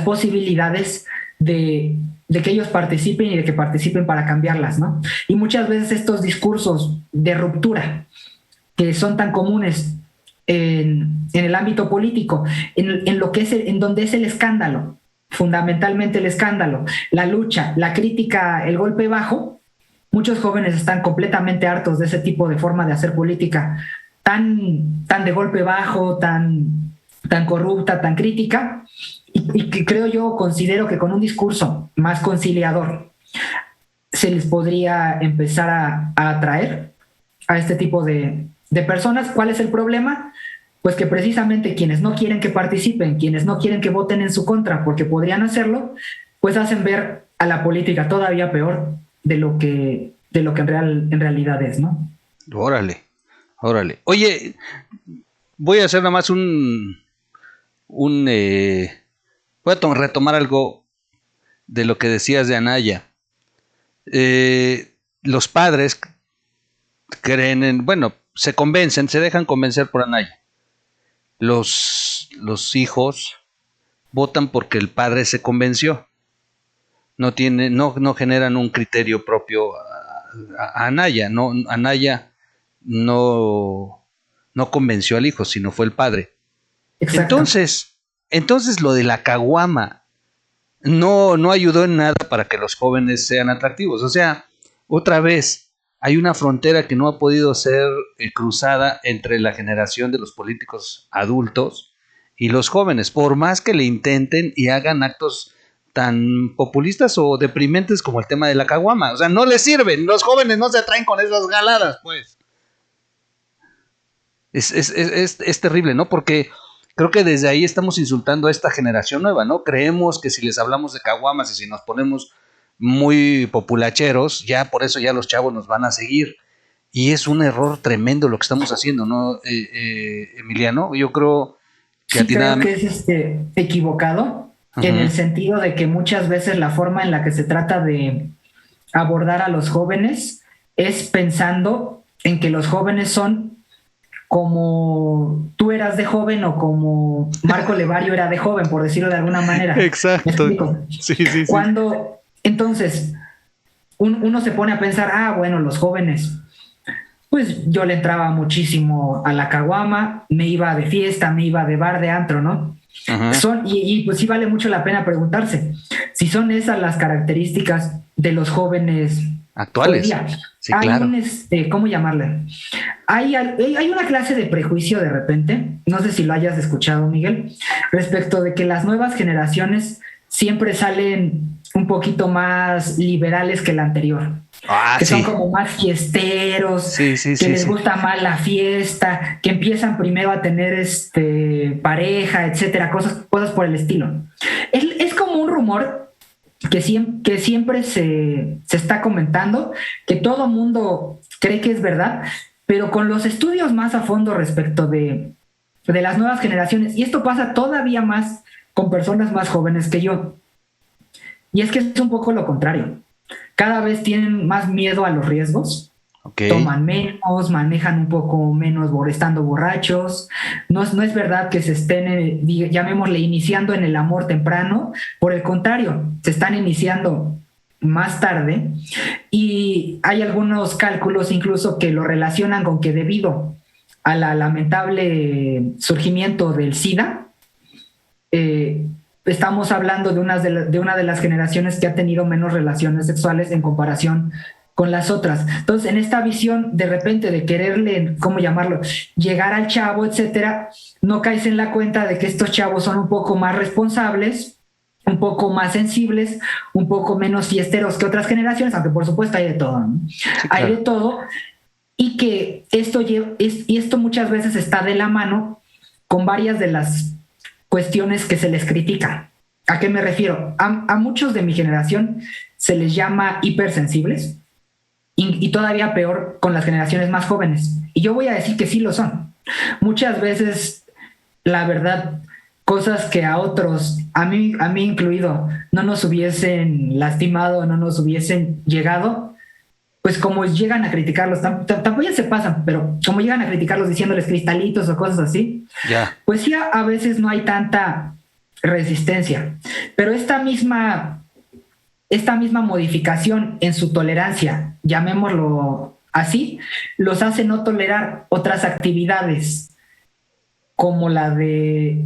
posibilidades de que ellos participen y de que participen para cambiarlas, ¿no? Y muchas veces estos discursos de ruptura que son tan comunes en el ámbito político, en lo que es en donde es el escándalo, fundamentalmente el escándalo, la lucha, la crítica, el golpe bajo, muchos jóvenes están completamente hartos de ese tipo de forma de hacer política tan de golpe bajo, tan corrupta, tan crítica, y que considero que con un discurso más conciliador se les podría empezar a atraer a este tipo de personas. ¿Cuál es el problema? Pues que precisamente quienes no quieren que participen, quienes no quieren que voten en su contra porque podrían hacerlo, pues hacen ver a la política todavía peor de lo que en realidad es, ¿no? Órale. Oye, voy a hacer nada más voy a retomar algo de lo que decías de Anaya. Los padres creen se convencen, se dejan convencer por Anaya. Los hijos votan porque el padre se convenció. No generan un criterio propio a Anaya. Anaya no convenció al hijo, sino fue el padre. Exacto. Entonces lo de la caguama no ayudó en nada para que los jóvenes sean atractivos. O sea, otra vez, hay una frontera que no ha podido ser cruzada entre la generación de los políticos adultos y los jóvenes, por más que le intenten y hagan actos tan populistas o deprimentes como el tema de la caguama. O sea, no les sirven, los jóvenes no se atraen con esas galadas, pues. Es terrible, ¿no? Porque creo que desde ahí estamos insultando a esta generación nueva, ¿no? Creemos que si les hablamos de caguamas y si nos ponemos muy populacheros, ya por eso ya los chavos nos van a seguir. y es un error tremendo lo que estamos haciendo, ¿no, Emiliano? Yo creo que sí creo que es equivocado, en el sentido de que muchas veces la forma en la que se trata de abordar a los jóvenes es pensando en que los jóvenes son como tú eras de joven o como Marco Levario era de joven, por decirlo de alguna manera. Exacto. Sí. Cuando entonces uno se pone a pensar, bueno, los jóvenes, pues yo le entraba muchísimo a la caguama, me iba de fiesta, me iba de bar, de antro, ¿no? Y pues sí vale mucho la pena preguntarse si son esas las características de los jóvenes actuales. Hoy día. Sí, hay claro. ¿Cómo llamarle? Hay una clase de prejuicio de repente, no sé si lo hayas escuchado, Miguel, respecto de que las nuevas generaciones siempre salen un poquito más liberales que la anterior. Que son como más fiesteros, que les gusta más la fiesta, que empiezan primero a tener pareja, etcétera, cosas por el estilo. Es como un rumor que siempre se está comentando, que todo mundo cree que es verdad, pero con los estudios más a fondo respecto de las nuevas generaciones, y esto pasa todavía más con personas más jóvenes que yo, y es que es un poco lo contrario. Cada vez tienen más miedo a los riesgos, toman menos, manejan un poco menos estando borrachos. No es verdad que se estén, llamémosle, iniciando en el amor temprano. Por el contrario, se están iniciando más tarde, y hay algunos cálculos incluso que lo relacionan con que debido a la lamentable surgimiento del SIDA, estamos hablando de una de las generaciones que ha tenido menos relaciones sexuales en comparación con las otras. Entonces, en esta visión de repente de quererle, ¿cómo llamarlo?, llegar al chavo, etcétera, no caes en la cuenta de que estos chavos son un poco más responsables, un poco más sensibles, un poco menos fiesteros que otras generaciones, aunque por supuesto hay de todo, ¿no? Sí, claro. Hay de todo, y que esto muchas veces está de la mano con varias de las cuestiones que se les critica. ¿A qué me refiero? A muchos de mi generación se les llama hipersensibles, y todavía peor con las generaciones más jóvenes. Y yo voy a decir que sí lo son. Muchas veces, la verdad, cosas que a otros, a mí incluido, no nos hubiesen lastimado, no nos hubiesen llegado, pues como llegan a criticarlos, tampoco ya se pasan, pero como llegan a criticarlos diciéndoles cristalitos o cosas así, pues sí, a veces no hay tanta resistencia. Pero esta misma modificación en su tolerancia, llamémoslo así, los hace no tolerar otras actividades como la de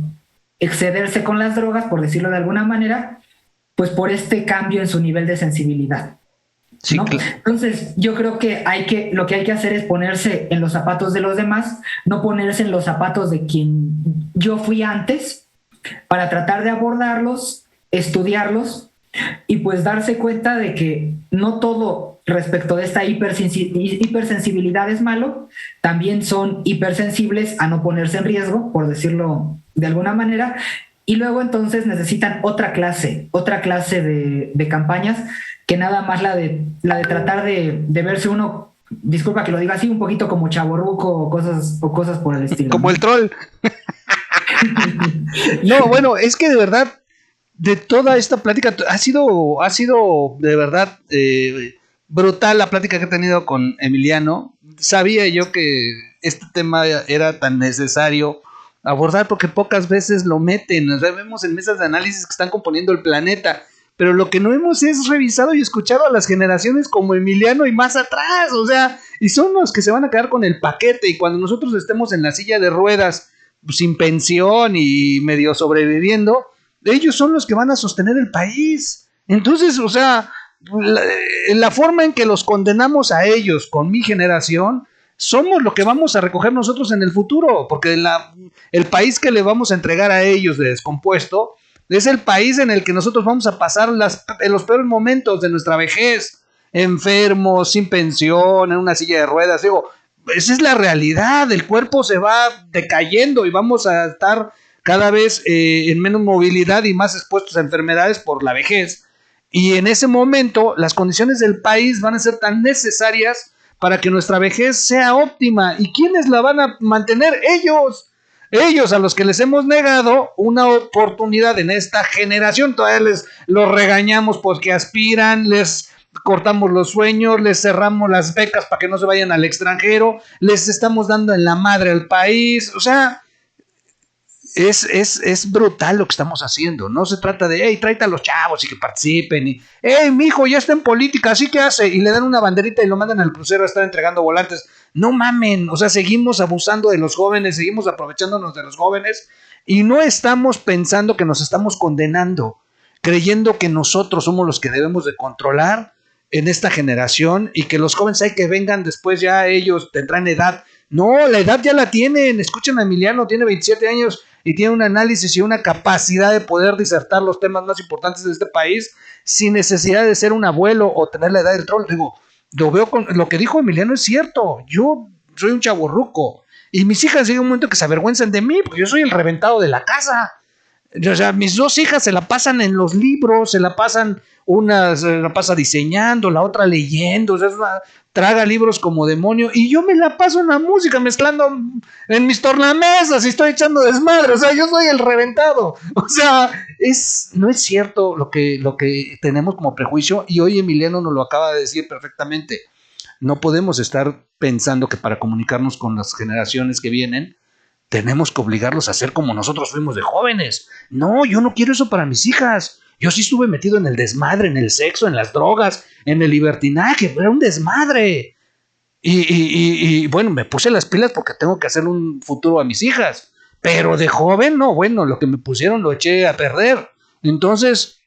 excederse con las drogas, por decirlo de alguna manera, pues por este cambio en su nivel de sensibilidad. Sí, ¿no? Entonces, yo creo que lo que hay que hacer es ponerse en los zapatos de los demás, no ponerse en los zapatos de quien yo fui antes, para tratar de abordarlos, estudiarlos, y pues darse cuenta de que no todo respecto de esta hipersensibilidad es malo. También son hipersensibles a no ponerse en riesgo, por decirlo de alguna manera, y luego entonces necesitan otra clase de campañas, que nada más la de tratar de verse uno, disculpa que lo diga así, un poquito como chavorruco o cosas por el estilo. Como, ¿no?, el troll. No, bueno, es que de verdad, de toda esta plática, ha sido de verdad brutal la plática que he tenido con Emiliano. Sabía yo que este tema era tan necesario abordar, porque pocas veces lo meten. O sea, vemos en mesas de análisis que están componiendo el planeta, pero lo que no hemos es revisado y escuchado a las generaciones como Emiliano y más atrás. O sea, y son los que se van a quedar con el paquete, y cuando nosotros estemos en la silla de ruedas, sin pensión y medio sobreviviendo, ellos son los que van a sostener el país. Entonces, o sea, la forma en que los condenamos a ellos con mi generación, somos lo que vamos a recoger nosotros en el futuro, porque el país que le vamos a entregar a ellos de descompuesto es el país en el que nosotros vamos a pasar en los peores momentos de nuestra vejez, enfermos, sin pensión, en una silla de ruedas. Digo, esa es la realidad. El cuerpo se va decayendo y vamos a estar cada vez en menos movilidad y más expuestos a enfermedades por la vejez. Y en ese momento las condiciones del país van a ser tan necesarias para que nuestra vejez sea óptima. ¿Y quiénes la van a mantener? Ellos a los que les hemos negado una oportunidad en esta generación. Todavía les los regañamos porque aspiran, les cortamos los sueños, les cerramos las becas para que no se vayan al extranjero, les estamos dando en la madre al país. O sea, es brutal lo que estamos haciendo. No se trata de, hey, tráete a los chavos y que participen. Y, hey, mi hijo ya está en política, ¿así que hace? Y le dan una banderita y lo mandan al crucero a estar entregando volantes. No mamen, o sea, seguimos abusando de los jóvenes, seguimos aprovechándonos de los jóvenes y no estamos pensando que nos estamos condenando, creyendo que nosotros somos los que debemos de controlar en esta generación y que los jóvenes hay que vengan después, ya ellos tendrán edad. No, la edad ya la tienen. Escuchen a Emiliano, tiene 27 años y tiene un análisis y una capacidad de poder disertar los temas más importantes de este país sin necesidad de ser un abuelo o tener la edad del troll. Digo, lo veo con lo que dijo Emiliano, es cierto. Yo soy un chavorruco y mis hijas llega un momento que se avergüenzan de mí porque yo soy el reventado de la casa. O sea, mis dos hijas se la pasan en los libros, una se la pasa diseñando, la otra leyendo, o sea, traga libros como demonio, y yo me la paso en la música, mezclando en mis tornamesas y estoy echando desmadre. O sea, yo soy el reventado. O sea, no es cierto lo que tenemos como prejuicio, y hoy Emiliano nos lo acaba de decir perfectamente. No podemos estar pensando que para comunicarnos con las generaciones que vienen tenemos que obligarlos a ser como nosotros fuimos de jóvenes. No, yo no quiero eso para mis hijas. Yo sí estuve metido en el desmadre, en el sexo, en las drogas, en el libertinaje. Era un desmadre. Y bueno, me puse las pilas porque tengo que hacer un futuro a mis hijas. Pero de joven, no, bueno, lo que me pusieron lo eché a perder. Entonces,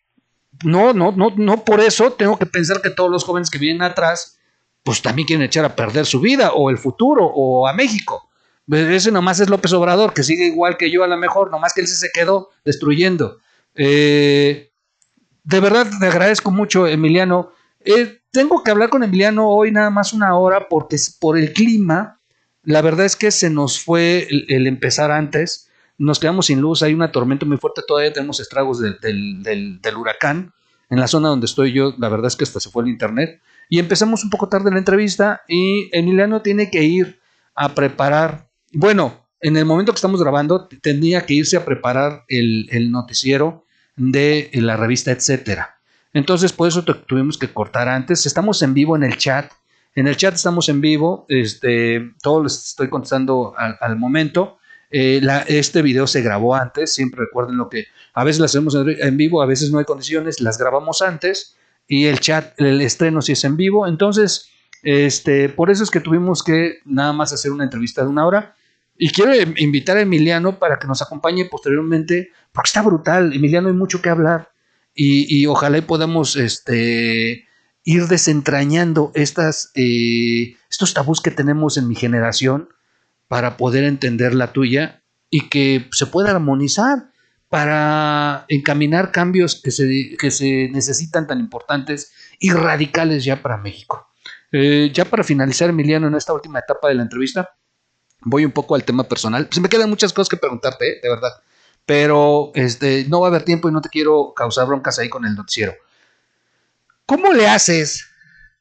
no por eso tengo que pensar que todos los jóvenes que vienen atrás, pues también quieren echar a perder su vida, o el futuro, o a México. Ese nomás es López Obrador, que sigue igual que yo a lo mejor, nomás que él se quedó destruyendo. De verdad te agradezco mucho, Emiliano. Tengo que hablar con Emiliano hoy nada más una hora porque por el clima, la verdad es que se nos fue el empezar antes, nos quedamos sin luz, hay una tormenta muy fuerte, todavía tenemos estragos del huracán. En la zona donde estoy yo, la verdad es que hasta se fue el internet. Y empezamos un poco tarde la entrevista y Emiliano tiene que ir a preparar. Bueno, en el momento que estamos grabando, tenía que irse a preparar el noticiero de la revista, etcétera. Entonces, por eso tuvimos que cortar antes. Estamos en vivo en el chat. En el chat estamos en vivo. Todos les estoy contestando al momento. Este video se grabó antes. Siempre recuerden lo que a veces lo hacemos en vivo, a veces no hay condiciones, las grabamos antes. Y el chat, el estreno sí es en vivo. Entonces, por eso es que tuvimos que nada más hacer una entrevista de una hora. Y quiero invitar a Emiliano para que nos acompañe posteriormente, porque está brutal. Emiliano, hay mucho que hablar y ojalá podamos ir desentrañando estos tabús que tenemos en mi generación para poder entender la tuya y que se pueda armonizar para encaminar cambios que se necesitan tan importantes y radicales ya para México. Ya para finalizar, Emiliano, en esta última etapa de la entrevista, voy un poco al tema personal. Pues me quedan muchas cosas que preguntarte, de verdad. Pero no va a haber tiempo y no te quiero causar broncas ahí con el noticiero. ¿Cómo le haces?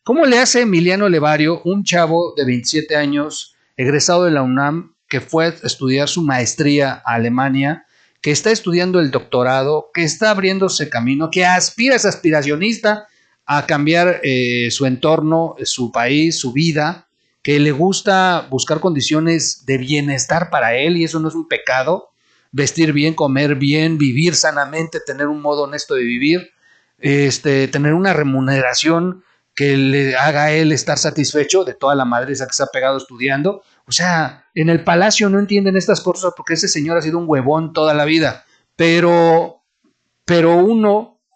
¿Cómo le hace Emiliano Levario, un chavo de 27 años, egresado de la UNAM, que fue a estudiar su maestría a Alemania, que está estudiando el doctorado, que está abriéndose camino, que es aspiracionista a cambiar su entorno, su país, su vida, que le gusta buscar condiciones de bienestar para él, y eso no es un pecado, vestir bien, comer bien, vivir sanamente, tener un modo honesto de vivir, tener una remuneración que le haga a él estar satisfecho de toda la madresa que se ha pegado estudiando. O sea, en el palacio no entienden estas cosas porque ese señor ha sido un huevón toda la vida, pero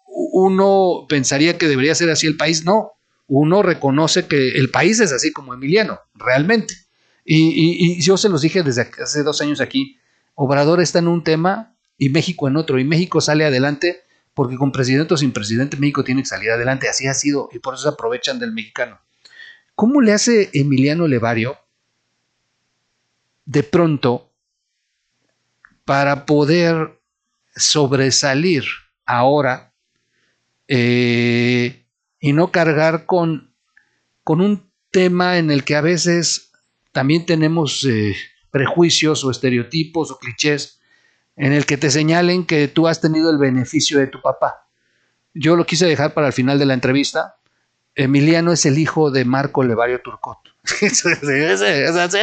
uno pensaría que debería ser así el país. No, uno reconoce que el país es así como Emiliano, realmente. Y yo se los dije desde hace 2 años aquí, Obrador está en un tema y México en otro, y México sale adelante porque con presidente o sin presidente México tiene que salir adelante, así ha sido, y por eso se aprovechan del mexicano. ¿Cómo le hace Emiliano Levario de pronto para poder sobresalir ahora y no cargar con un tema en el que a veces también tenemos prejuicios o estereotipos o clichés en el que te señalen que tú has tenido el beneficio de tu papá. Yo lo quise dejar para el final de la entrevista. Emiliano es el hijo de Marco Levario Turcot. Ser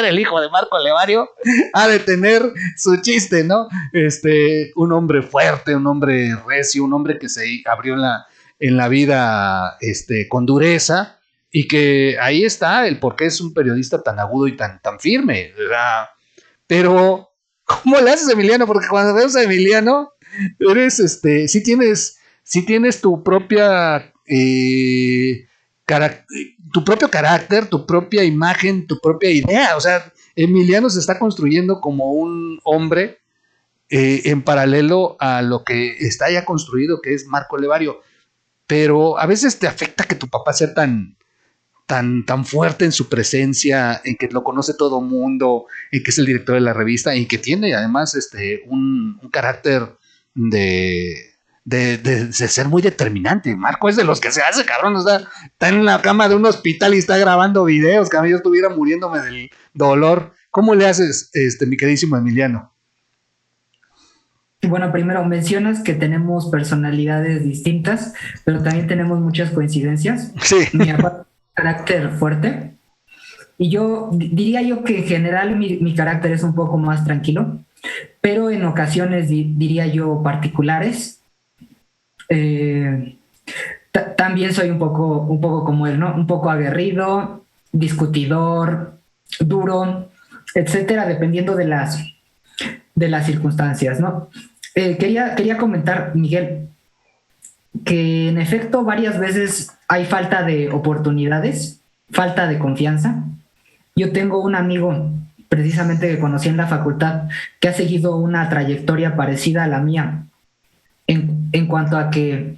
el hijo de Marco Levario ha de tener su chiste, ¿no? Un hombre fuerte, un hombre recio, un hombre que se abrió en la vida con dureza, y que ahí está el por qué es un periodista tan agudo y tan firme, ¿verdad? Pero, ¿cómo le haces, Emiliano? Porque cuando ves a Emiliano, eres, sí tienes tu propia, tu propio carácter, tu propia imagen, tu propia idea. O sea, Emiliano se está construyendo como un hombre en paralelo a lo que está ya construido, que es Marco Levario. Pero a veces te afecta que tu papá sea tan fuerte en su presencia, en que lo conoce todo mundo, en que es el director de la revista y que tiene además un carácter de ser muy determinante. Marco es de los que se hace, cabrón, o sea, está en la cama de un hospital y está grabando videos, que a mí yo estuviera muriéndome del dolor. ¿Cómo le haces, mi queridísimo Emiliano? Bueno, primero mencionas que tenemos personalidades distintas, pero también tenemos muchas coincidencias. Sí. Mi papá carácter fuerte, y yo diría yo que en general mi carácter es un poco más tranquilo, pero en ocasiones diría yo particulares. También soy un poco como él, ¿no? Un poco aguerrido, discutidor, duro, etcétera, dependiendo de las circunstancias, ¿no? Quería comentar, Miguel, que en efecto varias veces hay falta de oportunidades, falta de confianza. Yo tengo un amigo precisamente que conocí en la facultad que ha seguido una trayectoria parecida a la mía en cuanto a que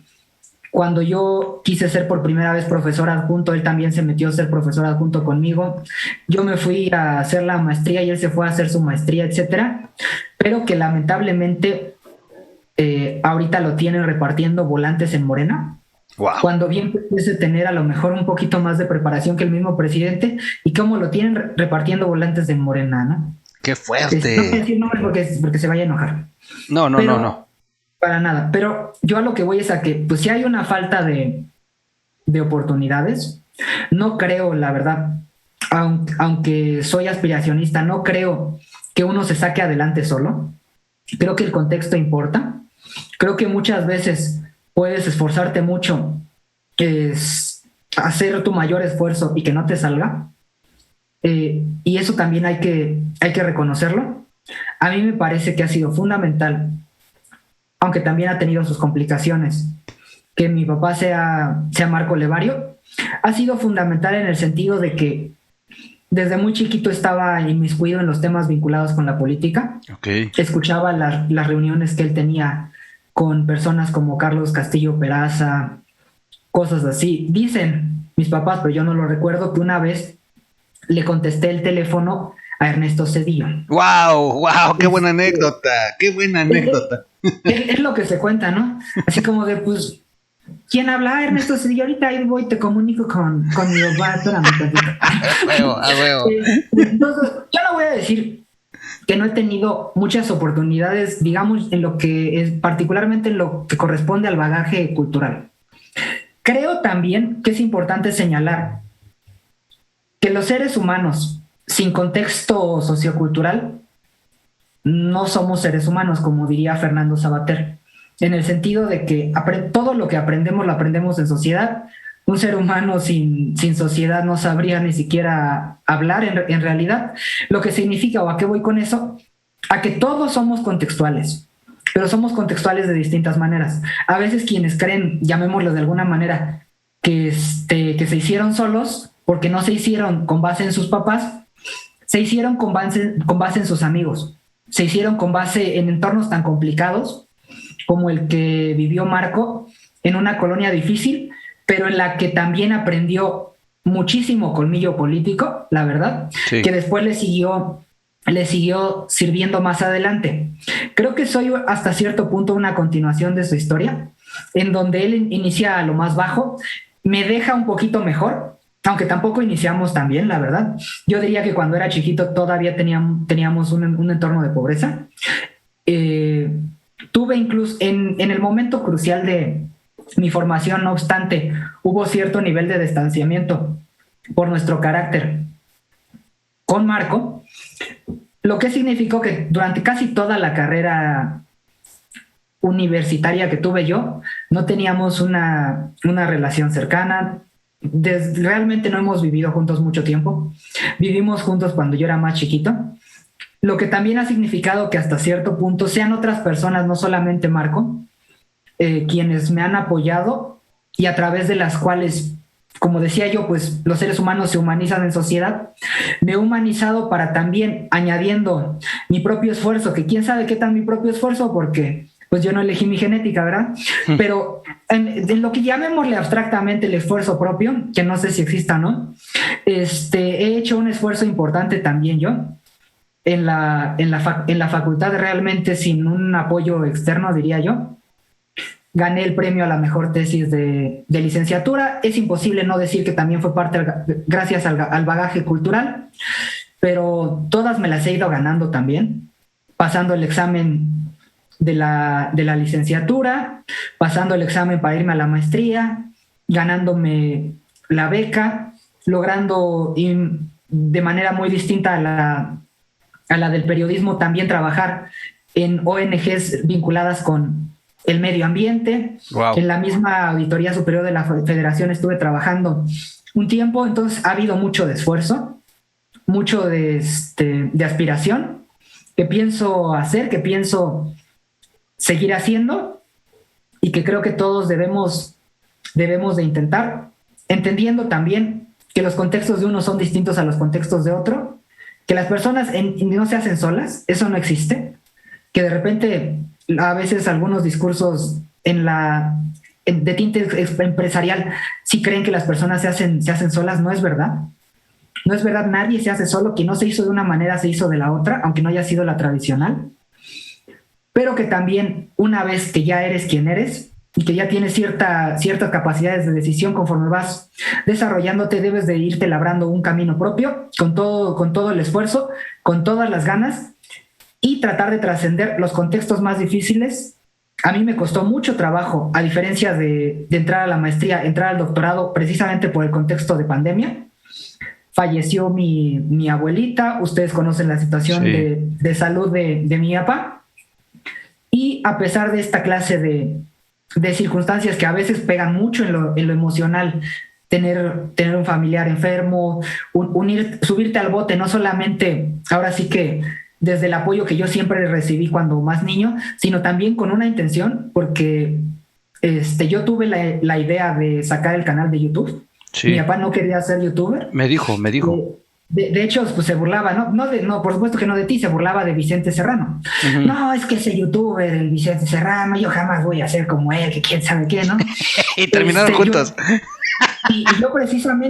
cuando yo quise ser por primera vez profesor adjunto, él también se metió a ser profesor adjunto conmigo. Yo me fui a hacer la maestría y él se fue a hacer su maestría, etcétera, pero que lamentablemente ahorita lo tienen repartiendo volantes en Morena. Wow. Cuando bien pudiese tener a lo mejor un poquito más de preparación que el mismo presidente, y cómo lo tienen repartiendo volantes en Morena, ¿no? ¡Qué fuerte! No voy a decir nombres porque se vaya a enojar. No. Para nada, pero yo a lo que voy es a que, pues si hay una falta de oportunidades, no creo, la verdad, aunque soy aspiracionista, no creo que uno se saque adelante solo. Creo que el contexto importa. Creo que muchas veces puedes esforzarte mucho, hacer tu mayor esfuerzo y que no te salga. Y eso también hay que reconocerlo. A mí me parece que ha sido fundamental, aunque también ha tenido sus complicaciones, que mi papá sea Marco Levario. Ha sido fundamental en el sentido de que desde muy chiquito estaba inmiscuido en los temas vinculados con la política. Okay. Escuchaba las reuniones que él tenía con personas como Carlos Castillo Peraza, cosas así. Dicen mis papás, pero yo no lo recuerdo, que una vez le contesté el teléfono a Ernesto Zedillo. ¡Wow! ¡Qué buena anécdota! ¡Qué buena anécdota! Es lo que se cuenta, ¿no? Así como de, pues, ¿quién habla? Ernesto Zedillo. Ahorita ahí voy, te comunico con mi papá. Espérame. Entonces, yo no voy a decir que no he tenido muchas oportunidades, digamos, en lo que es, particularmente en lo que corresponde al bagaje cultural. Creo también que es importante señalar que los seres humanos sin contexto sociocultural no somos seres humanos, como diría Fernando Savater, en el sentido de que todo lo que aprendemos lo aprendemos en sociedad. Un ser humano sin sociedad no sabría ni siquiera hablar en realidad. Lo que significa, o a qué voy con eso, a que todos somos contextuales, pero somos contextuales de distintas maneras. A veces quienes creen, llamémoslo de alguna manera, que se hicieron solos porque no se hicieron con base en sus papás, se hicieron con base en sus amigos, se hicieron con base en entornos tan complicados como el que vivió Marco, en una colonia difícil, pero en la que también aprendió muchísimo colmillo político, la verdad, sí, que después le siguió sirviendo más adelante. Creo que soy hasta cierto punto una continuación de su historia, en donde él inicia a lo más bajo, me deja un poquito mejor, aunque tampoco iniciamos tan bien, la verdad. Yo diría que cuando era chiquito todavía teníamos un entorno de pobreza. Eh, Tuve incluso en el momento crucial de mi formación, no obstante, hubo cierto nivel de distanciamiento por nuestro carácter con Marco, lo que significó que durante casi toda la carrera universitaria que tuve yo, no teníamos una relación cercana. Realmente no hemos vivido juntos mucho tiempo. Vivimos juntos cuando yo era más chiquito, lo que también ha significado que hasta cierto punto sean otras personas, no solamente Marco, quienes me han apoyado y a través de las cuales, como decía yo, pues los seres humanos se humanizan en sociedad. Me he humanizado para también añadiendo mi propio esfuerzo, que quién sabe qué tal mi propio esfuerzo, porque pues yo no elegí mi genética, ¿verdad? Pero en lo que llamémosle abstractamente el esfuerzo propio, que no sé si exista o no, he hecho un esfuerzo importante también yo en la facultad, realmente sin un apoyo externo, diría yo. Gané el premio a la mejor tesis de licenciatura. Es imposible no decir que también fue parte, gracias al bagaje cultural, pero todas me las he ido ganando también, pasando el examen de la licenciatura, pasando el examen para irme a la maestría, ganándome la beca, logrando de manera muy distinta a la del periodismo también trabajar en ONGs vinculadas con el medio ambiente. Wow. En la misma Auditoría Superior de la Federación estuve trabajando un tiempo, entonces ha habido mucho de esfuerzo, mucho de aspiración que pienso hacer, que pienso seguir haciendo y que creo que todos debemos de intentar, entendiendo también que los contextos de uno son distintos a los contextos de otro, que las personas no se hacen solas, eso no existe, que de repente a veces algunos discursos de tinte empresarial sí creen que las personas se hacen solas. No es verdad. No es verdad, nadie se hace solo. Quien no se hizo de una manera se hizo de la otra, aunque no haya sido la tradicional. Pero que también una vez que ya eres quien eres y que ya tienes ciertas capacidades de decisión, conforme vas desarrollándote, debes de irte labrando un camino propio, con todo el esfuerzo, con todas las ganas, y tratar de trascender los contextos más difíciles. A mí me costó mucho trabajo, a diferencia de entrar a la maestría, entrar al doctorado, precisamente por el contexto de pandemia. Falleció mi abuelita, ustedes conocen la situación de salud de mi papá, y a pesar de esta clase de circunstancias que a veces pegan mucho en lo emocional, tener un familiar enfermo, subirte al bote, no solamente, ahora sí que desde el apoyo que yo siempre recibí cuando más niño, sino también con una intención, porque yo tuve la idea de sacar el canal de YouTube. Sí. Mi papá no quería ser youtuber. Me dijo. De hecho, pues se burlaba, no, por supuesto que no de ti, se burlaba de Vicente Serrano. Uh-huh. No, es que ese youtuber, el Vicente Serrano, yo jamás voy a ser como él, que quién sabe qué, ¿no? Y terminaron juntos. Y yo precisamente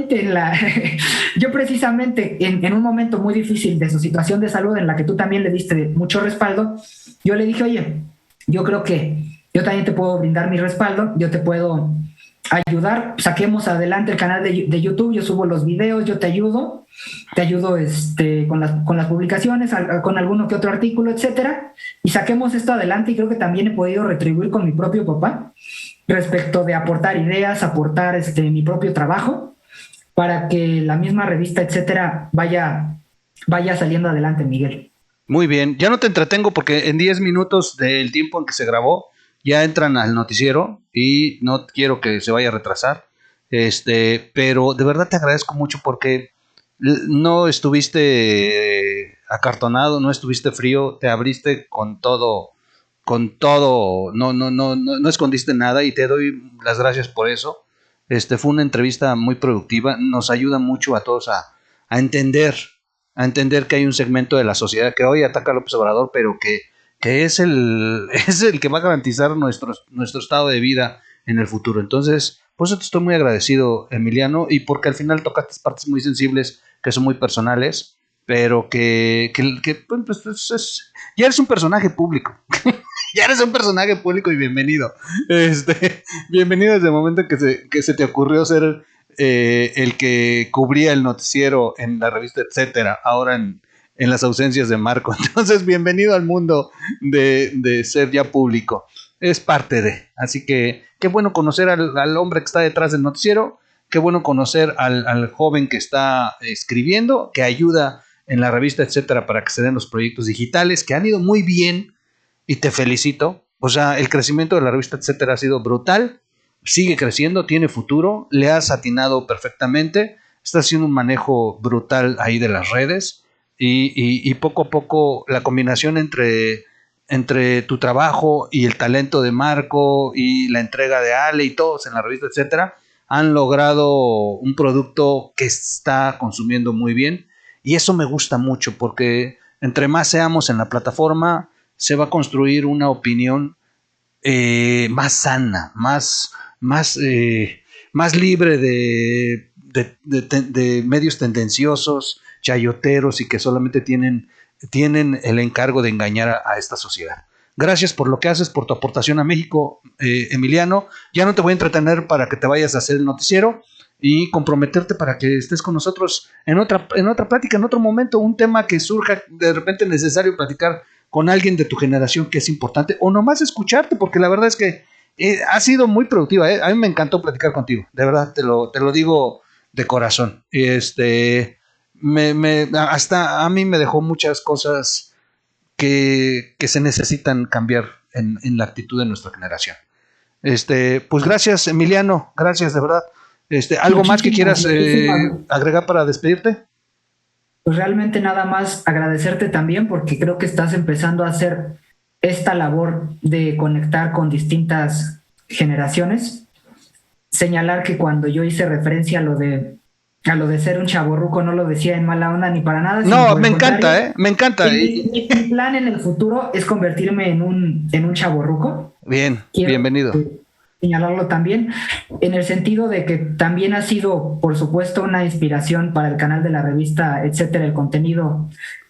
en un momento muy difícil de su situación de salud, en la que tú también le diste mucho respaldo, yo le dije, oye, yo creo que yo también te puedo brindar mi respaldo, yo te puedo ayudar, saquemos adelante el canal de YouTube, yo subo los videos, yo te ayudo con las publicaciones, con alguno que otro artículo, etcétera, y saquemos esto adelante. Y creo que también he podido retribuir con mi propio papá respecto de aportar ideas, aportar mi propio trabajo para que la misma revista, etcétera, vaya saliendo adelante, Miguel. Muy bien, ya no te entretengo porque en 10 minutos del tiempo en que se grabó ya entran al noticiero y no quiero que se vaya a retrasar, pero de verdad te agradezco mucho porque no estuviste acartonado, no estuviste frío, te abriste con todo, no escondiste nada y te doy las gracias por eso. Fue una entrevista muy productiva, nos ayuda mucho a todos a entender que hay un segmento de la sociedad que hoy ataca a López Obrador, pero que es el que va a garantizar nuestro estado de vida en el futuro. Entonces, por eso te estoy muy agradecido, Emiliano, y porque al final tocaste partes muy sensibles que son muy personales, pero que pues, ya eres un personaje público. Ya eres un personaje público y bienvenido. Bienvenido desde el momento que se te ocurrió ser el que cubría el noticiero en la revista Etcétera, ahora en las ausencias de Marco. Entonces, bienvenido al mundo de ser ya público. Es parte de. Así que qué bueno conocer al hombre que está detrás del noticiero, qué bueno conocer al joven que está escribiendo, que ayuda en la revista Etcétera para que se den los proyectos digitales, que han ido muy bien y te felicito. O sea, el crecimiento de la revista Etcétera ha sido brutal, sigue creciendo, tiene futuro, le has atinado perfectamente, está haciendo un manejo brutal ahí de las redes y poco a poco la combinación entre tu trabajo y el talento de Marco y la entrega de Ale y todos en la revista Etcétera han logrado un producto que está consumiendo muy bien y eso me gusta mucho porque entre más seamos en la plataforma se va a construir una opinión más sana, más libre de medios tendenciosos, chayoteros y que solamente tienen el encargo de engañar a esta sociedad. Gracias por lo que haces, por tu aportación a México, Emiliano. Ya no te voy a entretener para que te vayas a hacer el noticiero y comprometerte para que estés con nosotros en otra plática, en otro momento, un tema que surja de repente necesario platicar con alguien de tu generación que es importante, o nomás escucharte, porque la verdad es que ha sido muy productiva. A mí me encantó platicar contigo, de verdad, te lo digo de corazón. Hasta a mí me dejó muchas cosas que se necesitan cambiar en la actitud de nuestra generación. Pues gracias, Emiliano, gracias de verdad. ¿Algo más que quieras agregar para despedirte? Pues realmente nada más agradecerte también porque creo que estás empezando a hacer esta labor de conectar con distintas generaciones. Señalar que cuando yo hice referencia a lo de ser un chavorruco no lo decía en mala onda ni para nada. No, me encanta, me encanta. Mi plan en el futuro es convertirme en un chavorruco. Bien, bienvenido. Señalarlo también, en el sentido de que también ha sido, por supuesto, una inspiración para el canal de la revista, etcétera, el contenido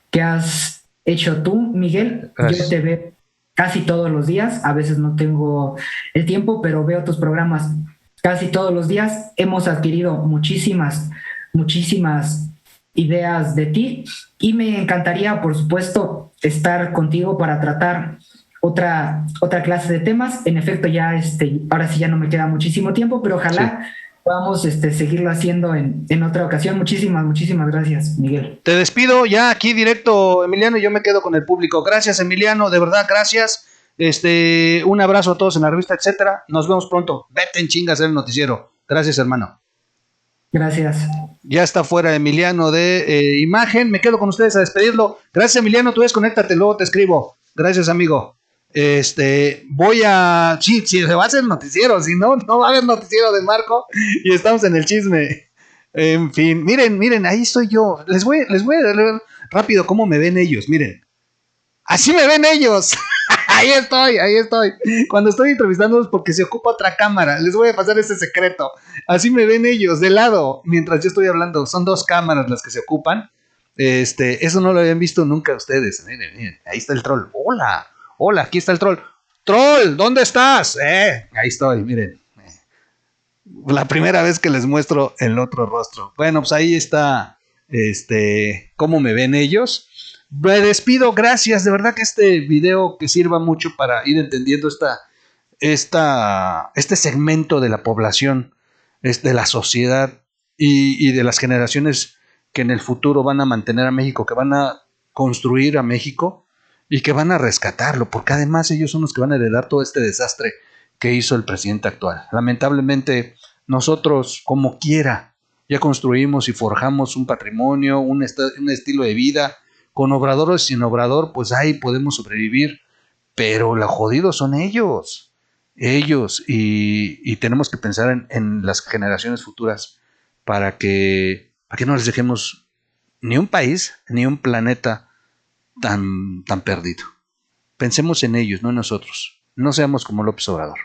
que has hecho tú, Miguel. Gracias. Yo te veo casi todos los días, a veces no tengo el tiempo, pero veo tus programas casi todos los días. Hemos adquirido muchísimas ideas de ti y me encantaría, por supuesto, estar contigo para tratar otra clase de temas. En efecto, ya ahora sí ya no me queda muchísimo tiempo, pero ojalá podamos seguirlo haciendo en otra ocasión. Muchísimas gracias, Miguel. Te despido ya aquí directo, Emiliano, y yo me quedo con el público. Gracias, Emiliano, de verdad, gracias. Un abrazo a todos en la revista, etcétera. Nos vemos pronto. Vete en chingas el noticiero. Gracias, hermano. Gracias. Ya está fuera Emiliano de imagen. Me quedo con ustedes a despedirlo. Gracias, Emiliano. Tú desconéctate, luego te escribo. Gracias, amigo. Voy a... Sí, se va a hacer noticiero. Si no, no va a haber noticiero de Marco. Y estamos en el chisme. En fin, miren, ahí estoy yo. Les voy a leer rápido cómo me ven ellos. Miren. Así me ven ellos. Ahí estoy. Cuando estoy entrevistándolos porque se ocupa otra cámara. Les voy a pasar ese secreto. Así me ven ellos, de lado, mientras yo estoy hablando. Son 2 cámaras las que se ocupan. Eso no lo habían visto nunca ustedes. Miren, ahí está el troll. Hola, aquí está el troll. Troll, ¿dónde estás? Ahí estoy, miren. La primera vez que les muestro el otro rostro. Bueno, pues ahí está, cómo me ven ellos. Me despido, gracias, de verdad que este video que sirva mucho para ir entendiendo este segmento de la población, de la sociedad y de las generaciones que en el futuro van a mantener a México, que van a construir a México y que van a rescatarlo, porque además ellos son los que van a heredar todo este desastre que hizo el presidente actual. Lamentablemente, nosotros, como quiera, ya construimos y forjamos un patrimonio, un estilo de vida. Con Obrador o sin Obrador, pues ahí podemos sobrevivir, pero los jodidos son ellos, y tenemos que pensar en las generaciones futuras para que no les dejemos ni un país, ni un planeta tan perdido. Pensemos en ellos, no en nosotros. No seamos como López Obrador.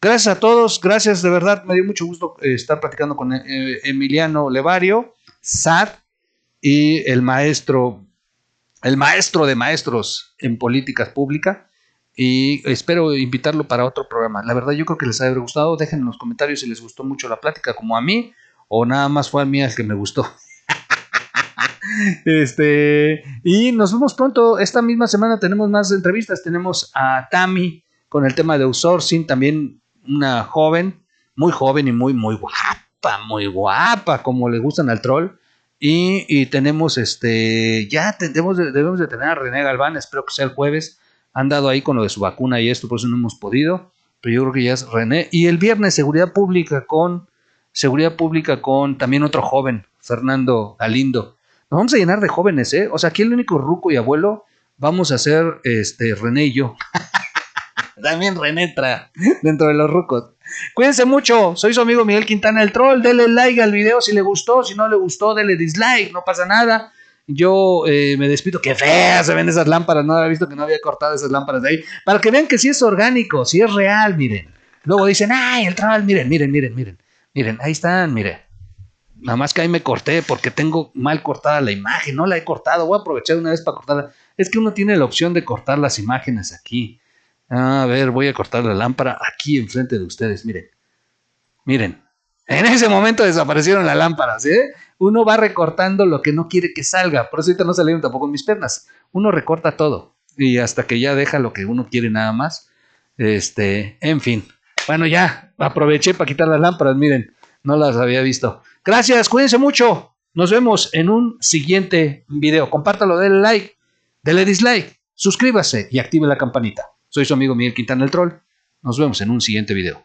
Gracias a todos, gracias de verdad, me dio mucho gusto estar platicando con Emiliano Levario, SAD, y el maestro de maestros en políticas públicas, y espero invitarlo para otro programa. La verdad yo creo que les ha gustado. Dejen en los comentarios si les gustó mucho la plática como a mí, o nada más fue a mí el que me gustó. Y nos vemos pronto. Esta misma semana tenemos más entrevistas. Tenemos a Tami con el tema de outsourcing, también una joven y muy guapa, como le gustan al troll. Y tenemos debemos de tener a René Galván, espero que sea el jueves. Han dado ahí con lo de su vacuna y esto, por eso no hemos podido, pero yo creo que ya es René. Y el viernes seguridad pública con también otro joven, Fernando Galindo. Nos vamos a llenar de jóvenes, o sea, aquí el único ruco y abuelo vamos a ser René y yo. También René entra dentro de los rucos. Cuídense mucho, soy su amigo Miguel Quintana el Troll. Dele like al video si le gustó, si no le gustó, dele dislike, no pasa nada. Yo me despido. Qué feas se ven esas lámparas, no había visto que no había cortado esas lámparas de ahí, para que vean que sí es orgánico, sí es real, miren. Luego dicen, ay, el Troll, miren, ahí están, miren. Nada más que ahí me corté porque tengo mal cortada la imagen, no la he cortado, voy a aprovechar una vez para cortarla. Es que uno tiene la opción de cortar las imágenes aquí. A ver, voy a cortar la lámpara aquí enfrente de ustedes, miren. En ese momento desaparecieron las lámparas, Uno va recortando lo que no quiere que salga, por eso ahorita no salieron tampoco mis piernas. Uno recorta todo y hasta que ya deja lo que uno quiere nada más. En fin. Bueno, ya aproveché para quitar las lámparas, miren, no las había visto. Gracias, cuídense mucho. Nos vemos en un siguiente video. Compártalo, denle like, denle dislike, suscríbase y active la campanita. Soy su amigo Miguel Quintana el Troll. Nos vemos en un siguiente video.